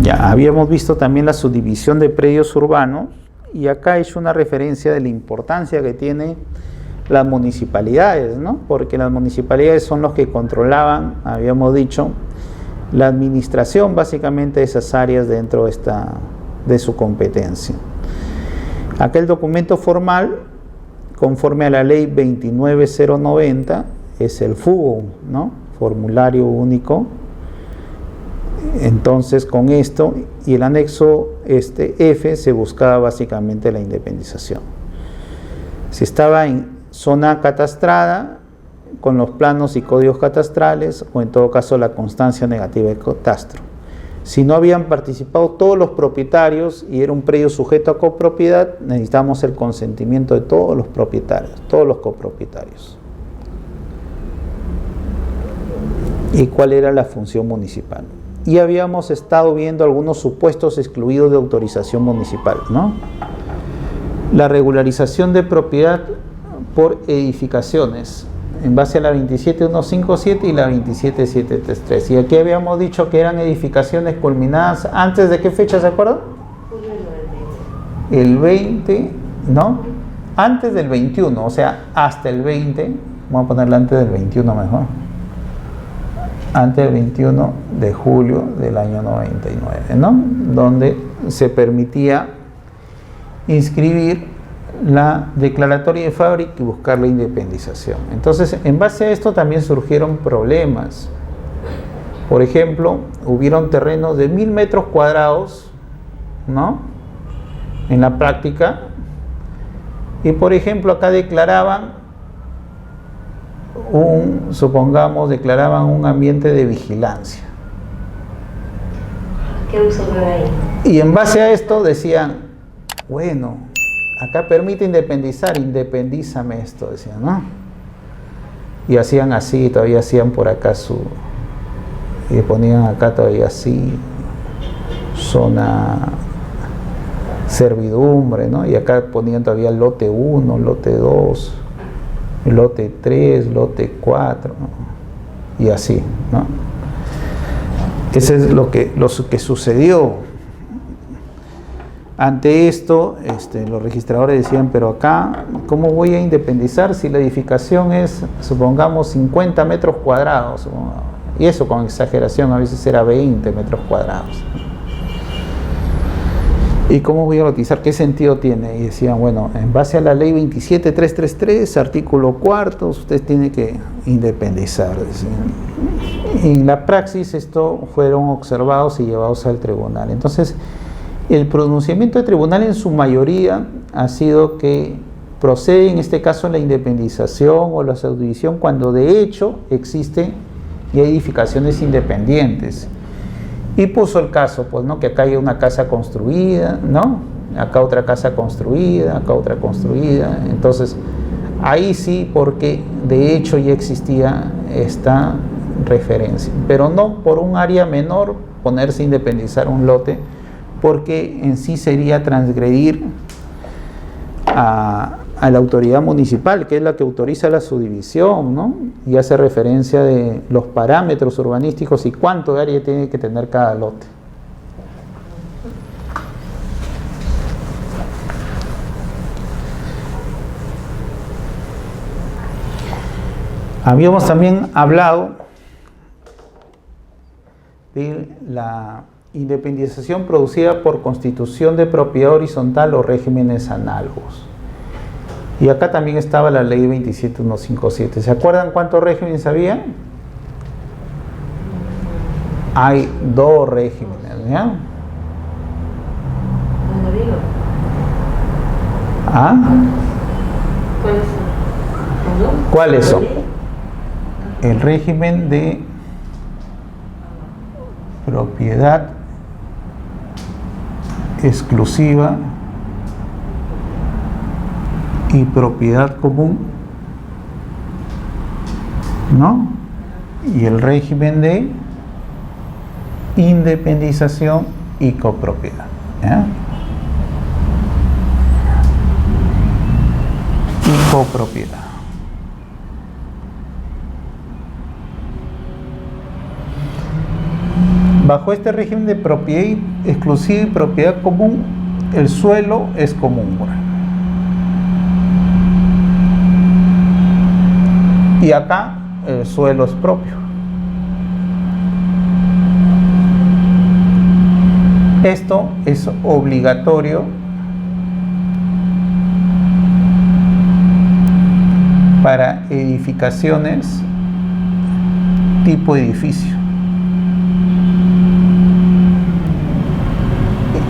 Ya habíamos visto también la subdivisión de predios urbanos, y acá he hecho una referencia de la importancia que tiene las municipalidades, ¿no? Porque las municipalidades son los que controlaban, habíamos dicho, la administración básicamente de esas áreas dentro de su competencia. Aquel documento formal, conforme a la ley 29090, es el FUO, ¿no?, Formulario Único. Entonces, con esto y el anexo F se buscaba básicamente la independización. Si estaba en zona catastrada, con los planos y códigos catastrales, o en todo caso la constancia negativa de catastro. Si no habían participado todos los propietarios y era un predio sujeto a copropiedad, necesitamos el consentimiento de todos los propietarios, todos los copropietarios. ¿Y cuál era la función municipal? Y habíamos estado viendo algunos supuestos excluidos de autorización municipal, ¿no? La regularización de propiedad por edificaciones, en base a la 27157 y la 27733. Y aquí habíamos dicho que eran edificaciones culminadas, ¿antes de qué fecha se acuerdan? El 20, ¿no? Antes del 21, o sea, hasta el 20, vamos a ponerla antes del 21 mejor. Antes del 21 de julio del año 99, ¿no? Donde se permitía inscribir la declaratoria de fábrica y buscar la independización. Entonces, en base a esto también surgieron problemas. Por ejemplo, hubieron terrenos de 1000 metros cuadrados, ¿no?, en la práctica, y por ejemplo acá declaraban declaraban un ambiente de vigilancia. ¿Qué uso veo ahí? Y en base a esto decían, bueno, acá permite independizar, independízame esto, decían, ¿no? Y hacían así, todavía hacían por acá y ponían acá todavía así, zona servidumbre, ¿no? Y acá ponían todavía lote 1, lote 2, lote 3, lote 4, ¿no?, y así, ¿no? Ese es lo que sucedió. Ante esto, los registradores decían, pero acá, ¿cómo voy a independizar si la edificación es, supongamos, 50 metros cuadrados? Y eso con exageración, a veces era 20 metros cuadrados. ¿Y cómo voy a lotizar? ¿Qué sentido tiene? Y decían, bueno, en base a la ley 27333, artículo 4, usted tiene que independizar. En la praxis esto fueron observados y llevados al tribunal. Entonces, el pronunciamiento del tribunal en su mayoría ha sido que procede en este caso la independización o la subdivisión cuando de hecho existen ya edificaciones independientes. Y puso el caso, pues, ¿no?, que acá hay una casa construida, ¿no?, acá otra casa construida, acá otra construida. Entonces, ahí sí, porque de hecho ya existía esta referencia. Pero no por un área menor ponerse a independizar un lote, porque en sí sería transgredir a la autoridad municipal, que es la que autoriza la subdivisión, ¿no?, y hace referencia de los parámetros urbanísticos y cuánto de área tiene que tener cada lote. Habíamos también hablado de la independización producida por constitución de propiedad horizontal o regímenes análogos. Y acá también estaba la ley 27157. ¿Se acuerdan cuántos regímenes había? Hay 2 regímenes, ¿ya? No lo digo. ¿Ah? ¿Cuáles son? El régimen de propiedad exclusiva y propiedad común, ¿no? Y el régimen de independización y copropiedad, ¿ya? Y copropiedad. Bajo este régimen de propiedad exclusiva y propiedad común, el suelo es común. Y acá el suelo es propio. Esto es obligatorio para edificaciones tipo edificio.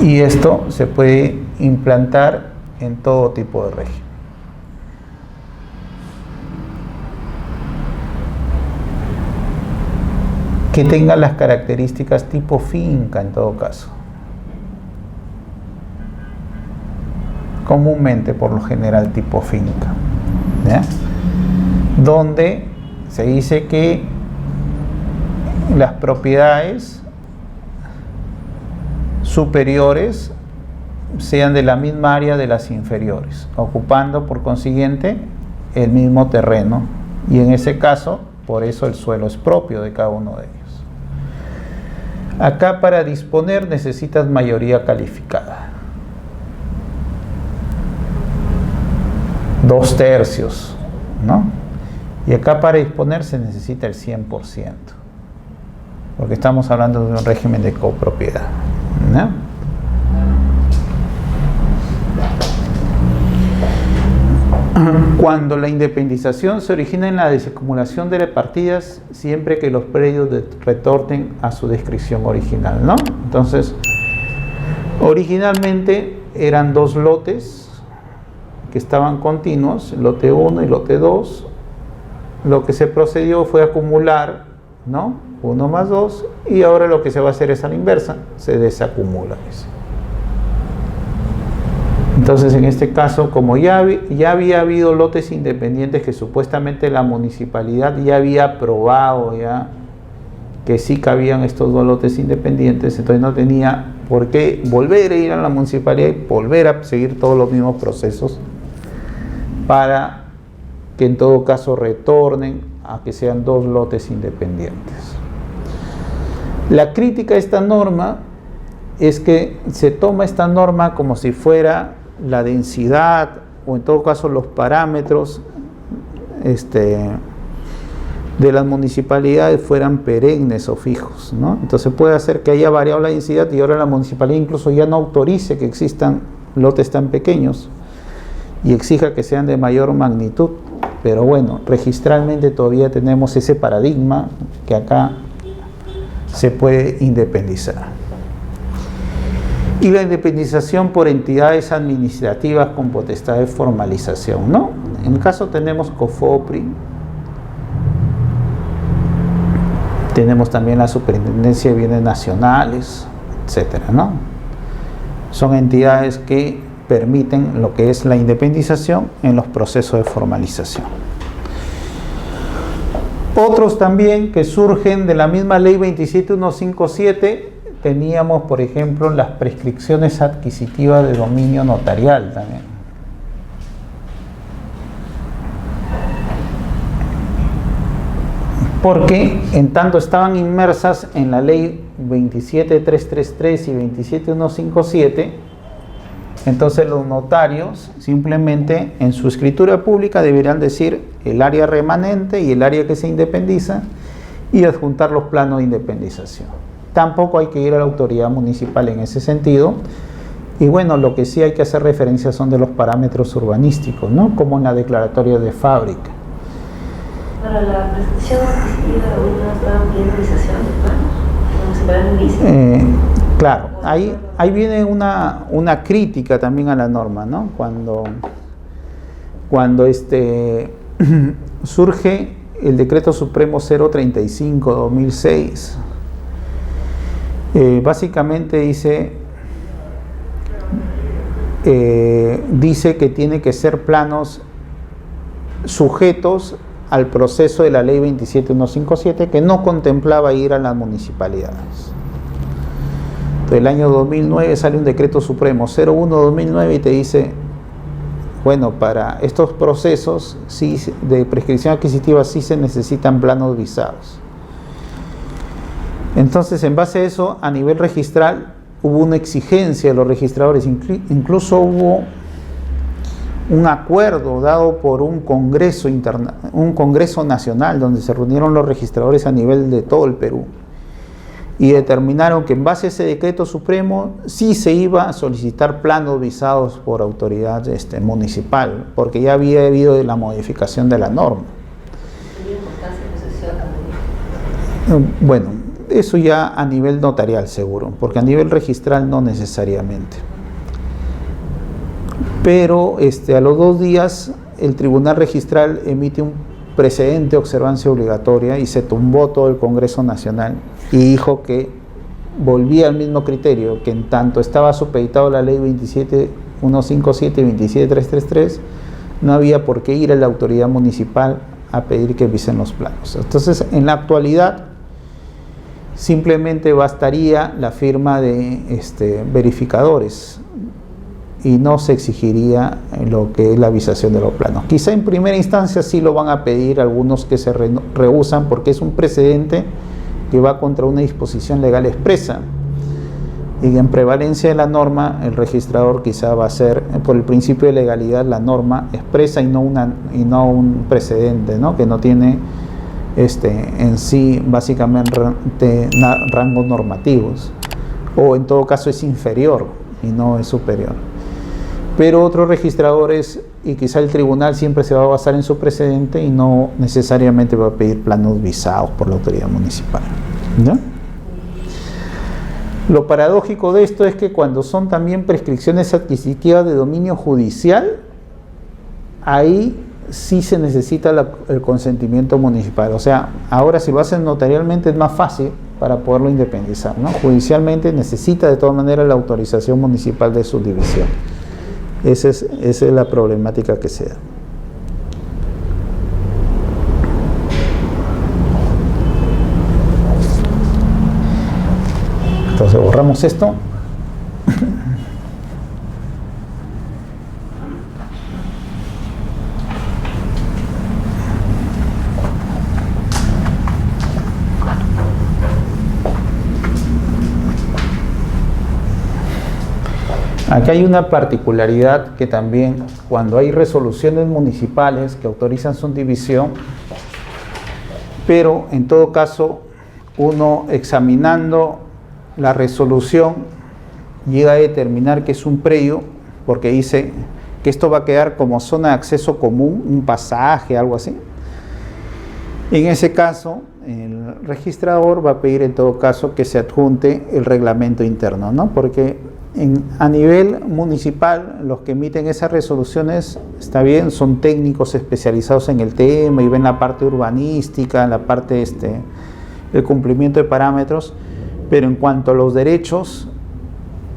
Y esto se puede implantar en todo tipo de régimen. Que tenga las características tipo finca en todo caso. Comúnmente, por lo general, tipo finca, ¿ya? Donde se dice que las propiedades superiores sean de la misma área de las inferiores, ocupando por consiguiente el mismo terreno, y en ese caso, por eso el suelo es propio de cada uno de ellos. Acá para disponer necesitas mayoría calificada, 2/3, ¿no? Y acá para disponer se necesita el 100%, porque estamos hablando de un régimen de copropiedad, ¿no? Cuando la independización se origina en la desacumulación de partidas, siempre que los predios retornen a su descripción original, ¿no? Entonces, originalmente eran 2 lotes que estaban continuos, lote 1 y lote 2. Lo que se procedió fue acumular, ¿no? 1 más 2, y ahora lo que se va a hacer es a la inversa, se desacumula eso. Entonces, en este caso, como ya había habido lotes independientes que supuestamente la municipalidad ya había aprobado ya que sí cabían estos 2 lotes independientes, entonces no tenía por qué volver a ir a la municipalidad y volver a seguir todos los mismos procesos para que en todo caso retornen a que sean 2 lotes independientes. La crítica a esta norma es que se toma esta norma como si fuera la densidad o en todo caso los parámetros de las municipalidades fueran perennes o fijos, ¿no? Entonces puede hacer que haya variado la densidad y ahora la municipalidad incluso ya no autorice que existan lotes tan pequeños y exija que sean de mayor magnitud. Pero bueno, registralmente todavía tenemos ese paradigma que acá se puede independizar. Y la independización por entidades administrativas con potestad de formalización, ¿no? En el caso tenemos COFOPRI, tenemos también la Superintendencia de Bienes Nacionales, etcétera, ¿no? Son entidades que permiten lo que es la independización en los procesos de formalización. Otros también que surgen de la misma ley 27157, teníamos, por ejemplo, las prescripciones adquisitivas de dominio notarial también. Porque en tanto estaban inmersas en la ley 27333 y 27157, entonces los notarios simplemente en su escritura pública deberán decir el área remanente y el área que se independiza y adjuntar los planos de independización. Tampoco hay que ir a la autoridad municipal en ese sentido. Y bueno, lo que sí hay que hacer referencia son de los parámetros urbanísticos, ¿no? Como en la declaratoria de fábrica. Para la prescripción adquisitiva, ¿no estaban pidiendo iniciación de planos? Claro, ahí viene una crítica también a la norma, ¿no? Cuando surge el Decreto Supremo 035/2006, básicamente dice dice que tiene que ser planos sujetos al proceso de la ley 27157, que no contemplaba ir a las municipalidades. Entonces, el año 2009 sale un decreto supremo 01/2009 y te dice, bueno, para estos procesos sí, de prescripción adquisitiva sí se necesitan planos visados. Entonces, en base a eso, a nivel registral hubo una exigencia de los registradores, incluso hubo un acuerdo dado por un congreso nacional donde se reunieron los registradores a nivel de todo el Perú y determinaron que en base a ese decreto supremo sí se iba a solicitar planos visados por autoridad municipal, porque ya había habido la modificación de la norma. Bueno, eso ya a nivel notarial seguro, porque a nivel registral no necesariamente. Pero a los 2 días el Tribunal Registral emite un precedente de observancia obligatoria y se tumbó todo el Congreso Nacional y dijo que volvía al mismo criterio, que en tanto estaba supeditado la ley 27157 y 27333, no había por qué ir a la autoridad municipal a pedir que visen los planos. Entonces, en la actualidad, simplemente bastaría la firma de verificadores y no se exigiría lo que es la visación de los planos. Quizá en primera instancia sí lo van a pedir algunos que se rehusan, porque es un precedente que va contra una disposición legal expresa, y en prevalencia de la norma el registrador quizá va a ser, por el principio de legalidad, la norma expresa y no un precedente, ¿no? Que no tiene en sí básicamente rangos normativos, o en todo caso es inferior y no es superior. Pero otros registradores y quizá el tribunal siempre se va a basar en su precedente y no necesariamente va a pedir planos visados por la autoridad municipal, ¿no? Lo paradójico de esto es que cuando son también prescripciones adquisitivas de dominio judicial, ahí sí se necesita el consentimiento municipal. O sea, ahora si lo hacen notarialmente es más fácil para poderlo independizar, ¿no? Judicialmente necesita de todas maneras la autorización municipal de subdivisión. Esa es la problemática que se da. Entonces borramos esto. Aquí hay una particularidad que también cuando hay resoluciones municipales que autorizan subdivisión, pero en todo caso uno examinando la resolución llega a determinar que es un predio, porque dice que esto va a quedar como zona de acceso común, un pasaje, algo así. En ese caso, el registrador va a pedir en todo caso que se adjunte el reglamento interno, ¿no? Porque a nivel municipal, los que emiten esas resoluciones, está bien, son técnicos especializados en el tema y ven la parte urbanística, la parte el cumplimiento de parámetros, pero en cuanto a los derechos,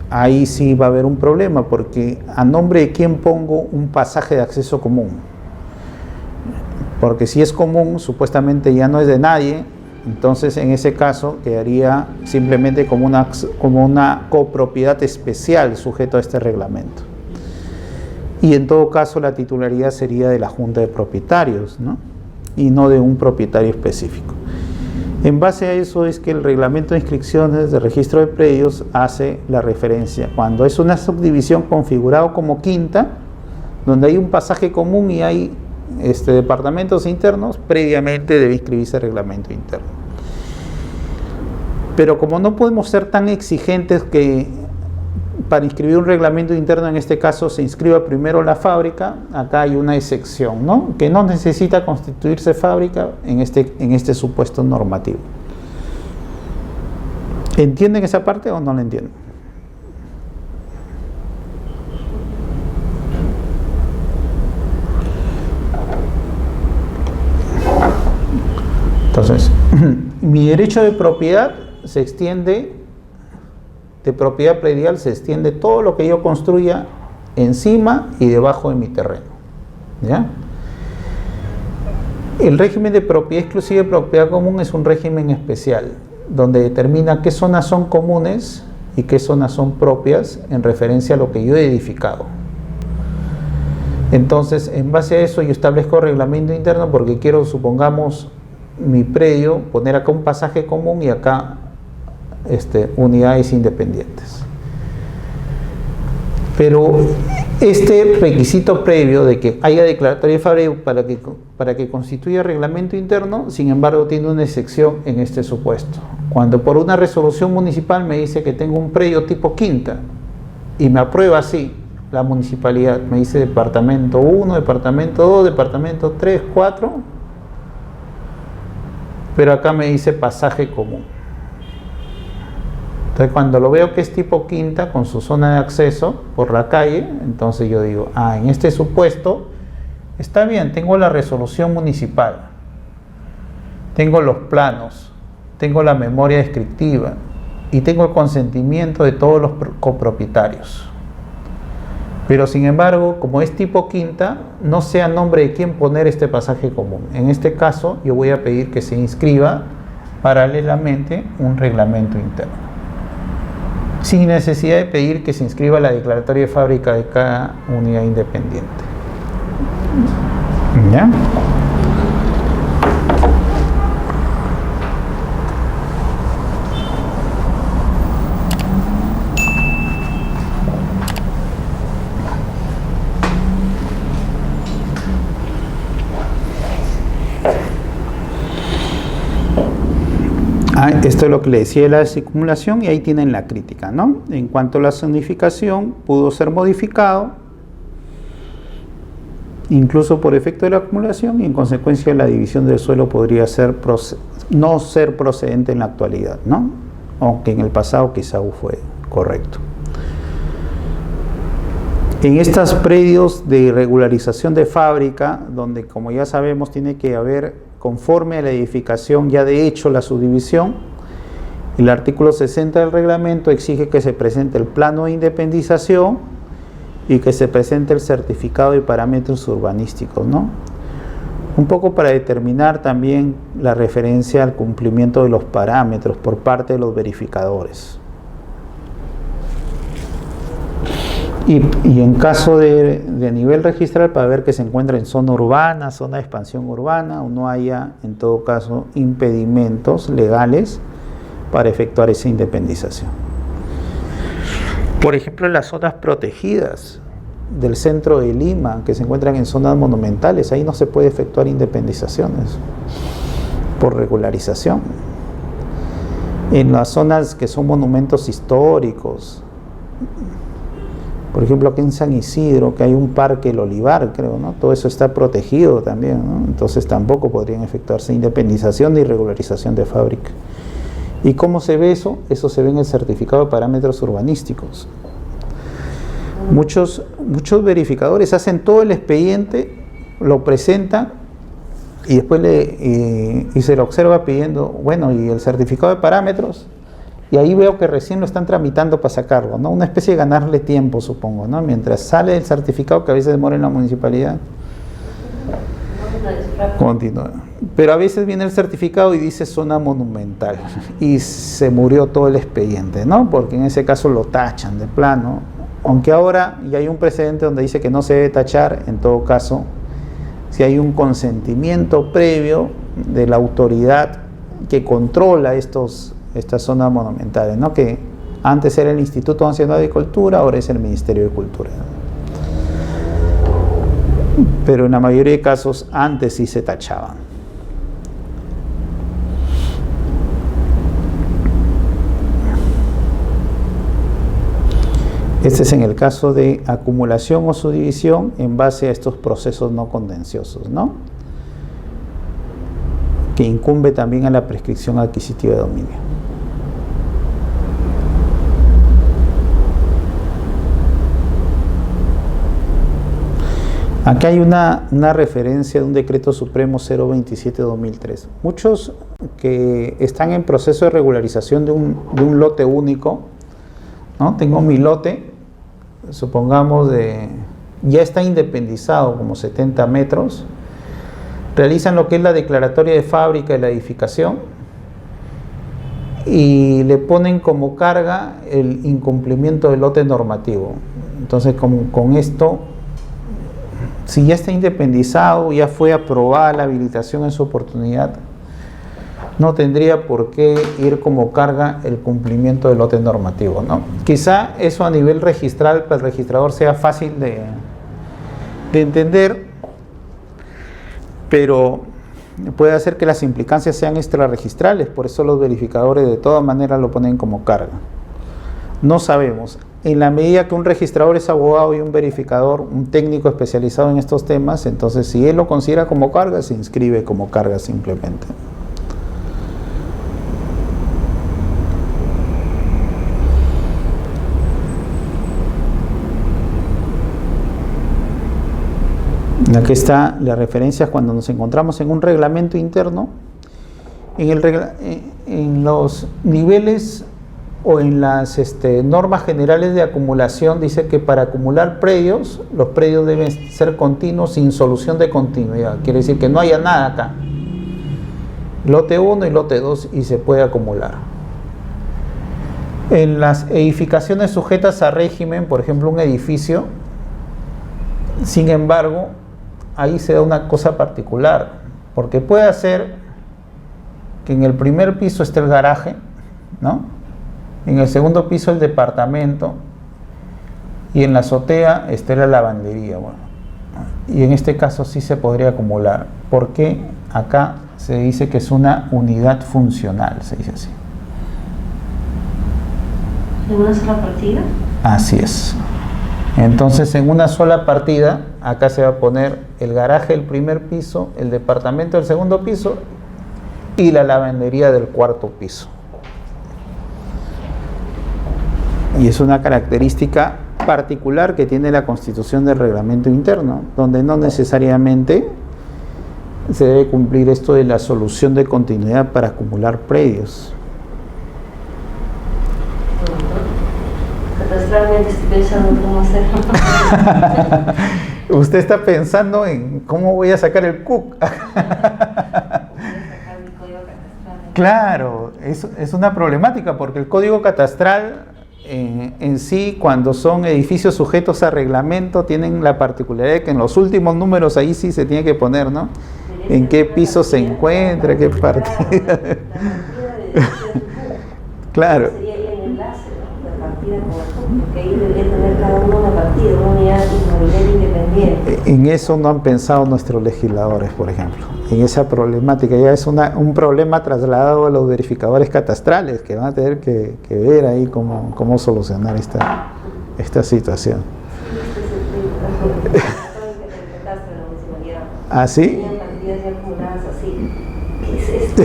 ahí sí va a haber un problema, porque ¿a nombre de quién pongo un pasaje de acceso común? Porque si es común, supuestamente ya no es de nadie. Entonces, en ese caso, quedaría simplemente como una copropiedad especial sujeto a este reglamento. Y en todo caso, la titularidad sería de la Junta de Propietarios, ¿no? Y no de un propietario específico. En base a eso es que el reglamento de inscripciones de registro de predios hace la referencia. Cuando es una subdivisión configurada como quinta, donde hay un pasaje común y hay departamentos internos, previamente debe inscribirse el reglamento interno. Pero como no podemos ser tan exigentes que para inscribir un reglamento interno en este caso se inscriba primero la fábrica, acá hay una excepción, ¿no? Que no necesita constituirse fábrica en este supuesto normativo. ¿Entienden esa parte o no la entienden? Entonces, mi derecho de propiedad se extiende, de propiedad predial se extiende todo lo que yo construya encima y debajo de mi terreno, ¿ya? El régimen de propiedad exclusiva y propiedad común es un régimen especial, donde determina qué zonas son comunes y qué zonas son propias en referencia a lo que yo he edificado. Entonces, en base a eso yo establezco reglamento interno porque quiero, supongamos, mi predio, poner acá un pasaje común y acá unidades independientes. Pero este requisito previo de que haya declaratoria de fábrica para que constituya reglamento interno, sin embargo, tiene una excepción en este supuesto. Cuando por una resolución municipal me dice que tengo un predio tipo quinta y me aprueba así la municipalidad, me dice departamento 1, departamento 2, departamento 3, 4, pero acá me dice pasaje común. Entonces, cuando lo veo que es tipo quinta con su zona de acceso por la calle, entonces yo digo, en este supuesto está bien, tengo la resolución municipal, tengo los planos, tengo la memoria descriptiva y tengo el consentimiento de todos los copropietarios. Pero sin embargo, como es tipo quinta, no sé a nombre de quién poner este pasaje común. En este caso, yo voy a pedir que se inscriba paralelamente un reglamento interno, sin necesidad de pedir que se inscriba la declaratoria de fábrica de cada unidad independiente. ¿Ya? Esto es lo que le decía de la desimulación y ahí tienen la crítica, ¿no? En cuanto a la zonificación, pudo ser modificado incluso por efecto de la acumulación y en consecuencia la división del suelo podría no ser procedente en la actualidad, ¿no? Aunque en el pasado quizá fue correcto. En estos predios de regularización de fábrica, donde como ya sabemos tiene que haber conforme a la edificación ya de hecho la subdivisión, el artículo 60 del reglamento exige que se presente el plano de independización y que se presente el certificado de parámetros urbanísticos, ¿no? Un poco para determinar también la referencia al cumplimiento de los parámetros por parte de los verificadores. Y en caso de nivel registral, para ver que se encuentra en zona urbana, zona de expansión urbana, o no haya, en todo caso, impedimentos legales para efectuar esa independización. Por ejemplo, en las zonas protegidas del centro de Lima, que se encuentran en zonas monumentales, ahí no se puede efectuar independizaciones por regularización. En las zonas que son monumentos históricos, por ejemplo, aquí en San Isidro, que hay un parque, el Olivar, creo, ¿no? Todo eso está protegido también, ¿no? Entonces tampoco podrían efectuarse independización ni regularización de fábrica. ¿Y cómo se ve eso? Eso se ve en el certificado de parámetros urbanísticos. Muchos verificadores hacen todo el expediente, lo presentan y después y se lo observa pidiendo, bueno, ¿y el certificado de parámetros? Y ahí veo que recién lo están tramitando para sacarlo, ¿no? Una especie de ganarle tiempo, supongo, ¿no? Mientras sale el certificado, que a veces demora en la municipalidad. Continúa. Pero a veces viene el certificado y dice zona monumental y se murió todo el expediente, ¿no? Porque en ese caso lo tachan de plano. Aunque ahora ya hay un precedente donde dice que no se debe tachar, en todo caso, si hay un consentimiento previo de la autoridad que controla estas zonas monumentales, ¿no? Que antes era el Instituto Nacional de Cultura, ahora es el Ministerio de Cultura. Pero en la mayoría de casos antes sí se tachaban. Este es en el caso de acumulación o subdivisión en base a estos procesos no contenciosos, ¿no? Que incumbe también a la prescripción adquisitiva de dominio. Aquí hay una referencia de un decreto supremo 027/2003. Muchos que están en proceso de regularización de un lote único, ¿no? Tengo mi lote supongamos, ya está independizado como 70 metros, realizan lo que es la declaratoria de fábrica de la edificación y le ponen como carga el incumplimiento del lote normativo. Entonces, con esto, si ya está independizado, ya fue aprobada la habilitación en su oportunidad, no tendría por qué ir como carga el cumplimiento del lote normativo, ¿no? Quizá eso a nivel registral para el registrador sea fácil de entender, pero puede hacer que las implicancias sean extrarregistrales, por eso los verificadores de todas maneras lo ponen como carga. No sabemos. En la medida que un registrador es abogado y un verificador, un técnico especializado en estos temas, entonces si él lo considera como carga, se inscribe como carga simplemente. Aquí está la referencia cuando nos encontramos en un reglamento interno, en los niveles o en las normas generales de acumulación dice que para acumular predios, los predios deben ser continuos sin solución de continuidad. Quiere decir que no haya nada acá. Lote 1 y lote 2 y se puede acumular. En las edificaciones sujetas a régimen, por ejemplo un edificio, sin embargo, ahí se da una cosa particular, porque puede ser que en el primer piso esté el garaje, ¿no? En el segundo piso el departamento y en la azotea esté la lavandería. Bueno, y en este caso sí se podría acumular, porque acá se dice que es una unidad funcional, se dice así. ¿En una sola partida? Así es. Entonces, en una sola partida, acá se va a poner el garaje del primer piso, el departamento del segundo piso y la lavandería del cuarto piso. Y es una característica particular que tiene la constitución del reglamento interno, donde no necesariamente se debe cumplir esto de la solución de continuidad para acumular predios. Catastralmente estoy pensando cómo hacerlo. Usted está pensando en cómo voy a sacar el CUC. Claro, es una problemática porque el código catastral en sí, cuando son edificios sujetos a reglamento, tienen la particularidad de que en los últimos números ahí sí se tiene que poner, ¿no? En qué piso se encuentra, qué partida. Claro. Sería el enlace, ¿no? La partida con porque ahí debería tener cada uno una partida, una unidad independiente. En eso no han pensado nuestros legisladores, por ejemplo. En esa problemática ya es un problema trasladado a los verificadores catastrales que van a tener que ver ahí cómo solucionar esta situación. ¿Ah, sí? ¿Qué es esto?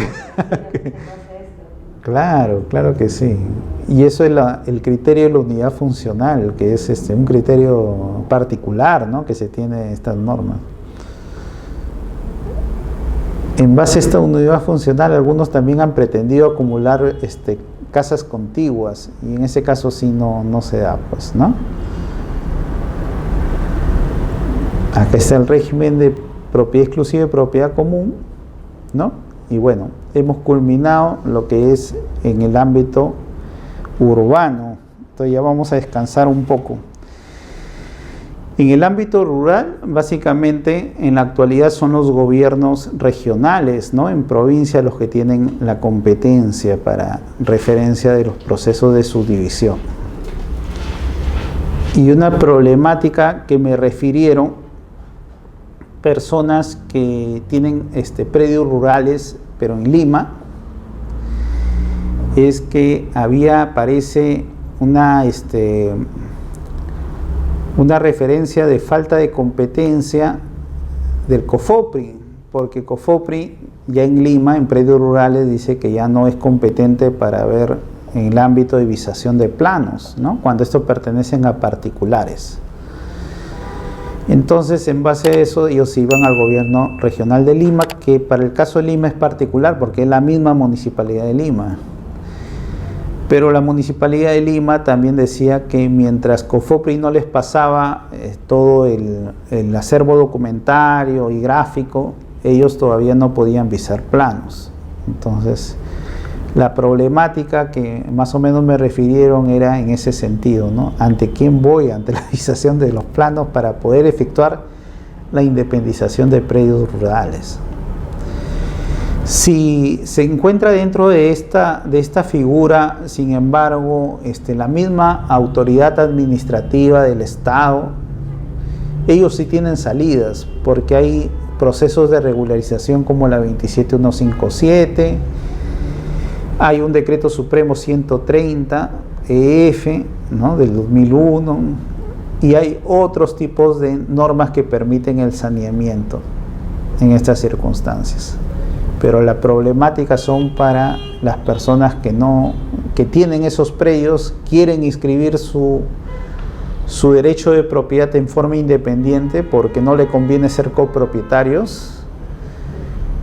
Claro que sí. Y eso es el criterio de la unidad funcional, que es un criterio particular, ¿no? Que se tiene en estas normas. En base a esta unidad funcional, algunos también han pretendido acumular casas contiguas, y en ese caso sí no se da, pues, ¿no? Acá está el régimen de propiedad exclusiva y propiedad común, ¿no? Y bueno, hemos culminado lo que es en el ámbito urbano. Entonces ya vamos a descansar un poco. En el ámbito rural, básicamente en la actualidad son los gobiernos regionales, ¿no? En provincia los que tienen la competencia para referencia de los procesos de subdivisión. Y una problemática que me refirieron personas que tienen predios rurales, pero en Lima, es que aparece una referencia de falta de competencia del COFOPRI, porque COFOPRI ya en Lima, en predios rurales, dice que ya no es competente para ver en el ámbito de visación de planos, ¿no? Cuando estos pertenecen a particulares. Entonces, en base a eso, ellos iban al gobierno regional de Lima, que para el caso de Lima es particular porque es la misma municipalidad de Lima. Pero la Municipalidad de Lima también decía que mientras COFOPRI no les pasaba todo el acervo documentario y gráfico, ellos todavía no podían visar planos. Entonces, la problemática que más o menos me refirieron era en ese sentido, ¿no? ¿Ante quién voy? Ante la visación de los planos para poder efectuar la independización de predios rurales. Si se encuentra dentro de esta figura, sin embargo, la misma autoridad administrativa del Estado, ellos sí tienen salidas, porque hay procesos de regularización como la 27157, hay un decreto supremo 130 EF, ¿no?, del 2001, y hay otros tipos de normas que permiten el saneamiento en estas circunstancias. Pero la problemática son para las personas que tienen esos predios, quieren inscribir su derecho de propiedad en forma independiente porque no le conviene ser copropietarios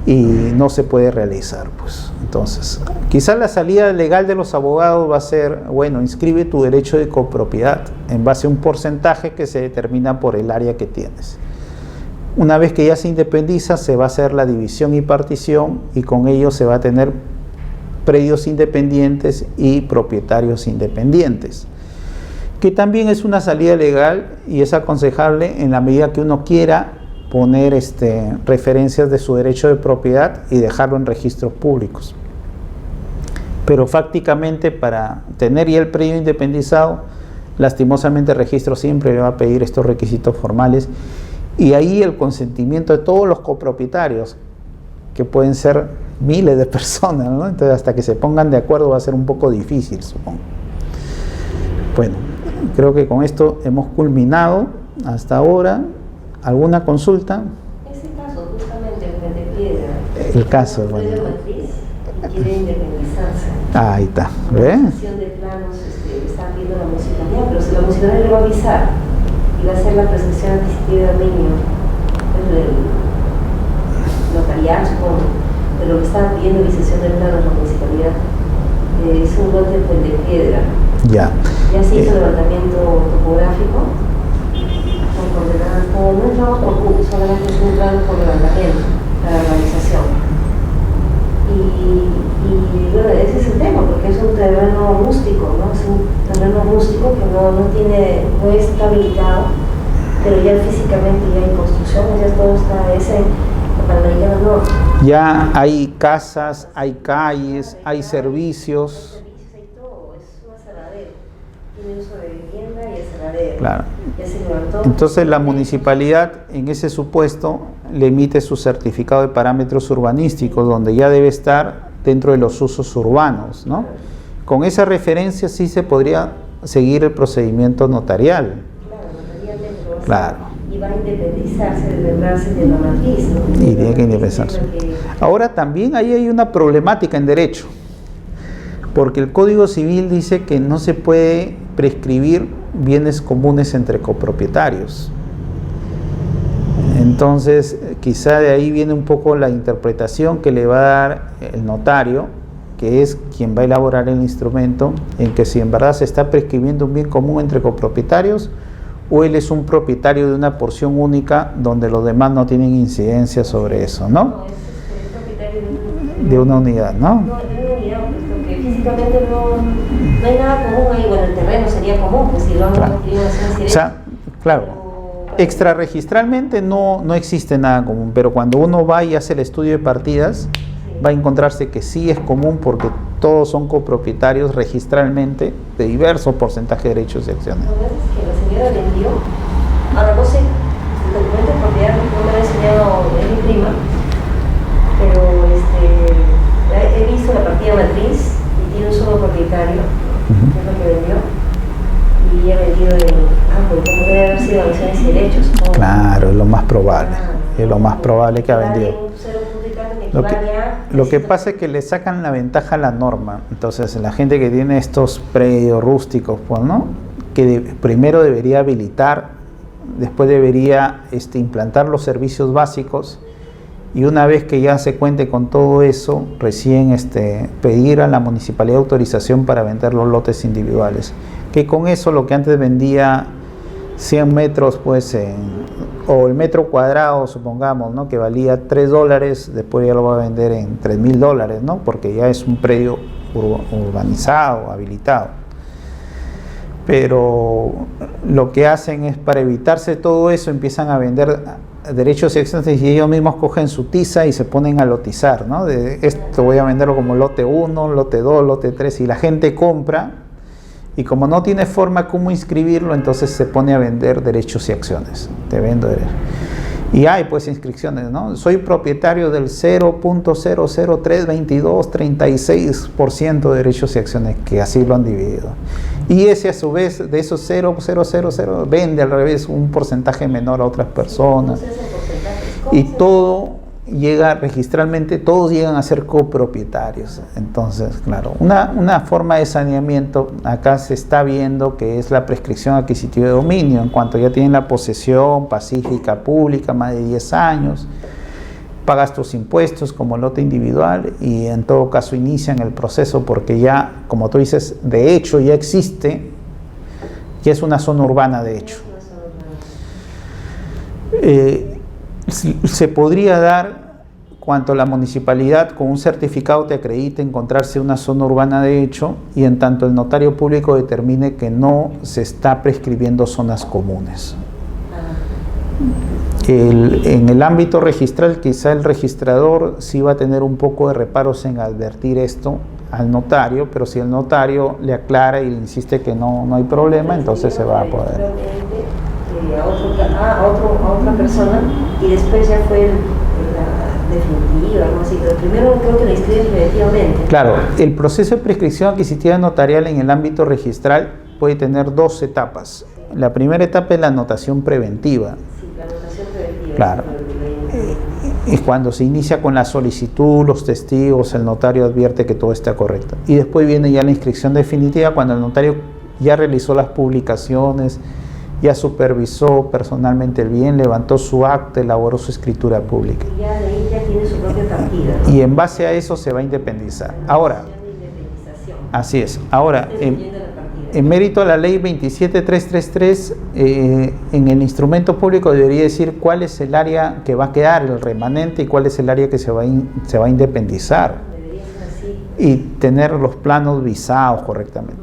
y no se puede realizar, pues. Entonces, quizás la salida legal de los abogados va a ser, bueno, inscribe tu derecho de copropiedad en base a un porcentaje que se determina por el área que tienes. Una vez que ya se independiza, se va a hacer la división y partición y con ello se va a tener predios independientes y propietarios independientes, que también es una salida legal y es aconsejable en la medida que uno quiera poner referencias de su derecho de propiedad y dejarlo en registros públicos. Pero fácticamente, para tener ya el predio independizado, lastimosamente el registro siempre le va a pedir estos requisitos formales. Y ahí el consentimiento de todos los copropietarios, que pueden ser miles de personas, ¿no? Entonces, hasta que se pongan de acuerdo va a ser un poco difícil, supongo. Bueno, creo que con esto hemos culminado hasta ahora. ¿Alguna consulta? Ese caso, justamente el Frente Piedra. El caso, bueno. Y quiere independizarse. Ahí está, ¿ve? La sesión de planos está viendo la municipalidad, pero si la municipalidad le va a avisar y va a hacer la presentación adquisitiva de dominio del notarial, supongo, pero lo que está pidiendo licitación de planos la municipalidad es un lote de piedra. Ya. Ya se hizo levantamiento topográfico con coordenadas, como no entramos por puntos, solamente es un plano por levantamiento para la organización. Y bueno, ese es el tema, porque es un terreno rústico, ¿no? Es un terreno rústico que no está habilitado, pero ya físicamente ya hay construcción, ya todo está la Panamericana Norte. Ya hay casas, hay calles, hay servicios. Hay todo, es un aserradero. Tiene uso de vivienda y aserradero. Claro. Ya se levantó. Entonces la municipalidad en ese supuesto le emite su certificado de parámetros urbanísticos, donde ya debe estar dentro de los usos urbanos, ¿no? Con esa referencia sí se podría seguir el procedimiento notarial. Claro, notarialmente. Claro. Y va a independizarse, desmembrarse de la matriz, ¿no? Y tiene que independizarse. Ahora también ahí hay una problemática en derecho, porque el Código Civil dice que no se puede prescribir bienes comunes entre copropietarios. Entonces, quizá de ahí viene un poco la interpretación que le va a dar el notario, que es quien va a elaborar el instrumento, en que si en verdad se está prescribiendo un bien común entre copropietarios, o él es un propietario de una porción única donde los demás no tienen incidencia sobre eso, ¿no? No, es propietario de una unidad, ¿no? No, de una unidad, porque físicamente no hay nada común ahí. Bueno, el terreno sería común, pues si lo han adquirido o sea, claro. Extrarregistralmente no existe nada común, pero cuando uno va y hace el estudio de partidas, va a encontrarse que sí es común porque todos son copropietarios registralmente de diversos porcentajes de derechos y acciones. Lo que es que la señora vendió, ahora no sé, el documento de propiedad no me lo ha enseñado, es mi prima, pero he visto la partida matriz y tiene un solo propietario, que es lo que vendió. Y ha vendido en campo, como debe haber sido acciones y derechos. Claro, es lo más probable. Es lo más probable que ha vendido. Lo que pasa es que le sacan la ventaja a la norma. Entonces, la gente que tiene estos predios rústicos, pues, ¿no? Que primero debería habilitar, después debería implantar los servicios básicos y una vez que ya se cuente con todo eso, recién pedir a la municipalidad autorización para vender los lotes individuales. Que con eso lo que antes vendía 100 metros, pues, o el metro cuadrado, supongamos, ¿no?, que valía $3, después ya lo va a vender en $3.000, ¿no?, porque ya es un predio urbanizado, habilitado. Pero lo que hacen es, para evitarse todo eso, empiezan a vender derechos y acciones y ellos mismos cogen su tiza y se ponen a lotizar, ¿no? De esto voy a venderlo como lote 1, lote 2, lote 3, y la gente compra, y como no tiene forma como inscribirlo, entonces se pone a vender derechos y acciones. Te vendo derechos. Y hay pues inscripciones, ¿no? Soy propietario del 0.0032236% de derechos y acciones, que así lo han dividido. Y ese, a su vez, de esos 0.000, vende al revés un porcentaje menor a otras personas. Y todo llega registralmente, todos llegan a ser copropietarios. Entonces, claro, una forma de saneamiento acá se está viendo, que es la prescripción adquisitiva de dominio. En cuanto ya tienen la posesión pacífica pública más de 10 años, pagas tus impuestos como lote individual y en todo caso inician el proceso, porque ya, como tú dices, de hecho ya existe, ya es una zona urbana de hecho. Se podría dar cuanto la municipalidad con un certificado te acredite encontrarse una zona urbana de hecho, y en tanto el notario público determine que no se está prescribiendo zonas comunes. En el ámbito registral, quizá el registrador sí va a tener un poco de reparos en advertir esto al notario, pero si el notario le aclara y le insiste que no hay problema, entonces se va a poder. A otra persona, y después ya fue la definitiva, algo así, pero primero creo que la inscribe definitivamente. Claro, el proceso de prescripción adquisitiva notarial en el ámbito registral puede tener dos etapas. La primera etapa es la anotación preventiva. Sí, la anotación preventiva. Claro. Es cuando se inicia con la solicitud, los testigos, el notario advierte que todo está correcto. Y después viene ya la inscripción definitiva, cuando el notario ya realizó las publicaciones, ya supervisó personalmente el bien, levantó su acta, elaboró su escritura pública. Y ya de ahí ya tiene su propia partida, ¿no? Y en base a eso se va a independizar. Ahora, así es. Ahora, en mérito a la ley 27333, en el instrumento público debería decir cuál es el área que va a quedar, el remanente, y cuál es el área que se va a independizar. Y tener los planos visados correctamente.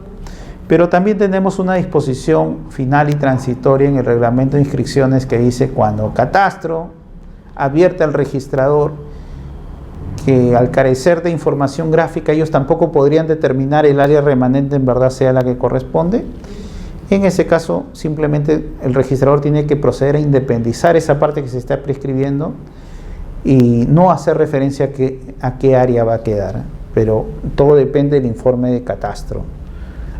Pero también tenemos una disposición final y transitoria en el reglamento de inscripciones que dice: cuando Catastro advierte al registrador que al carecer de información gráfica ellos tampoco podrían determinar el área remanente en verdad sea la que corresponde, en ese caso simplemente el registrador tiene que proceder a independizar esa parte que se está prescribiendo y no hacer referencia a qué área va a quedar, pero todo depende del informe de Catastro,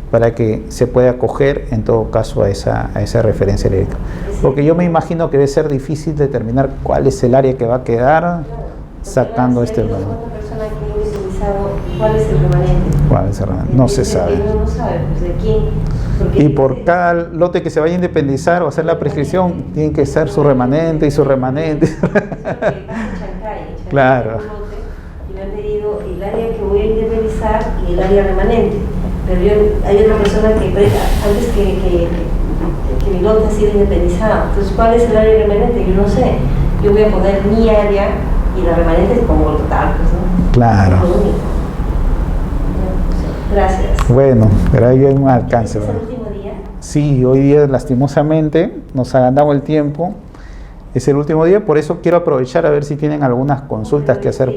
para que se pueda acoger en todo caso a esa referencia directa. Porque yo me imagino que debe ser difícil determinar cuál es el área que va a quedar sacando este remanente. ¿Cuál es el remanente? ¿Cuál es el remanente? No se sabe. No sabe, pues, de quién. Y por cada lote que se vaya a independizar o hacer la prescripción, tiene que ser su remanente y su remanente. Claro. Y me han pedido el área que voy a independizar y el área remanente. Pero hay otra persona que antes que mi lote ha sido independizado. Entonces, ¿cuál es el área remanente? Yo no sé. Yo voy a poner mi área y la remanente es como el total, pues, ¿no? Claro. Es lo único. Gracias. Bueno, pero ahí hay un alcance. ¿Es el último día? Sí, hoy día lastimosamente nos ha ganado el tiempo. Es el último día, por eso quiero aprovechar a ver si tienen algunas consultas que hacer.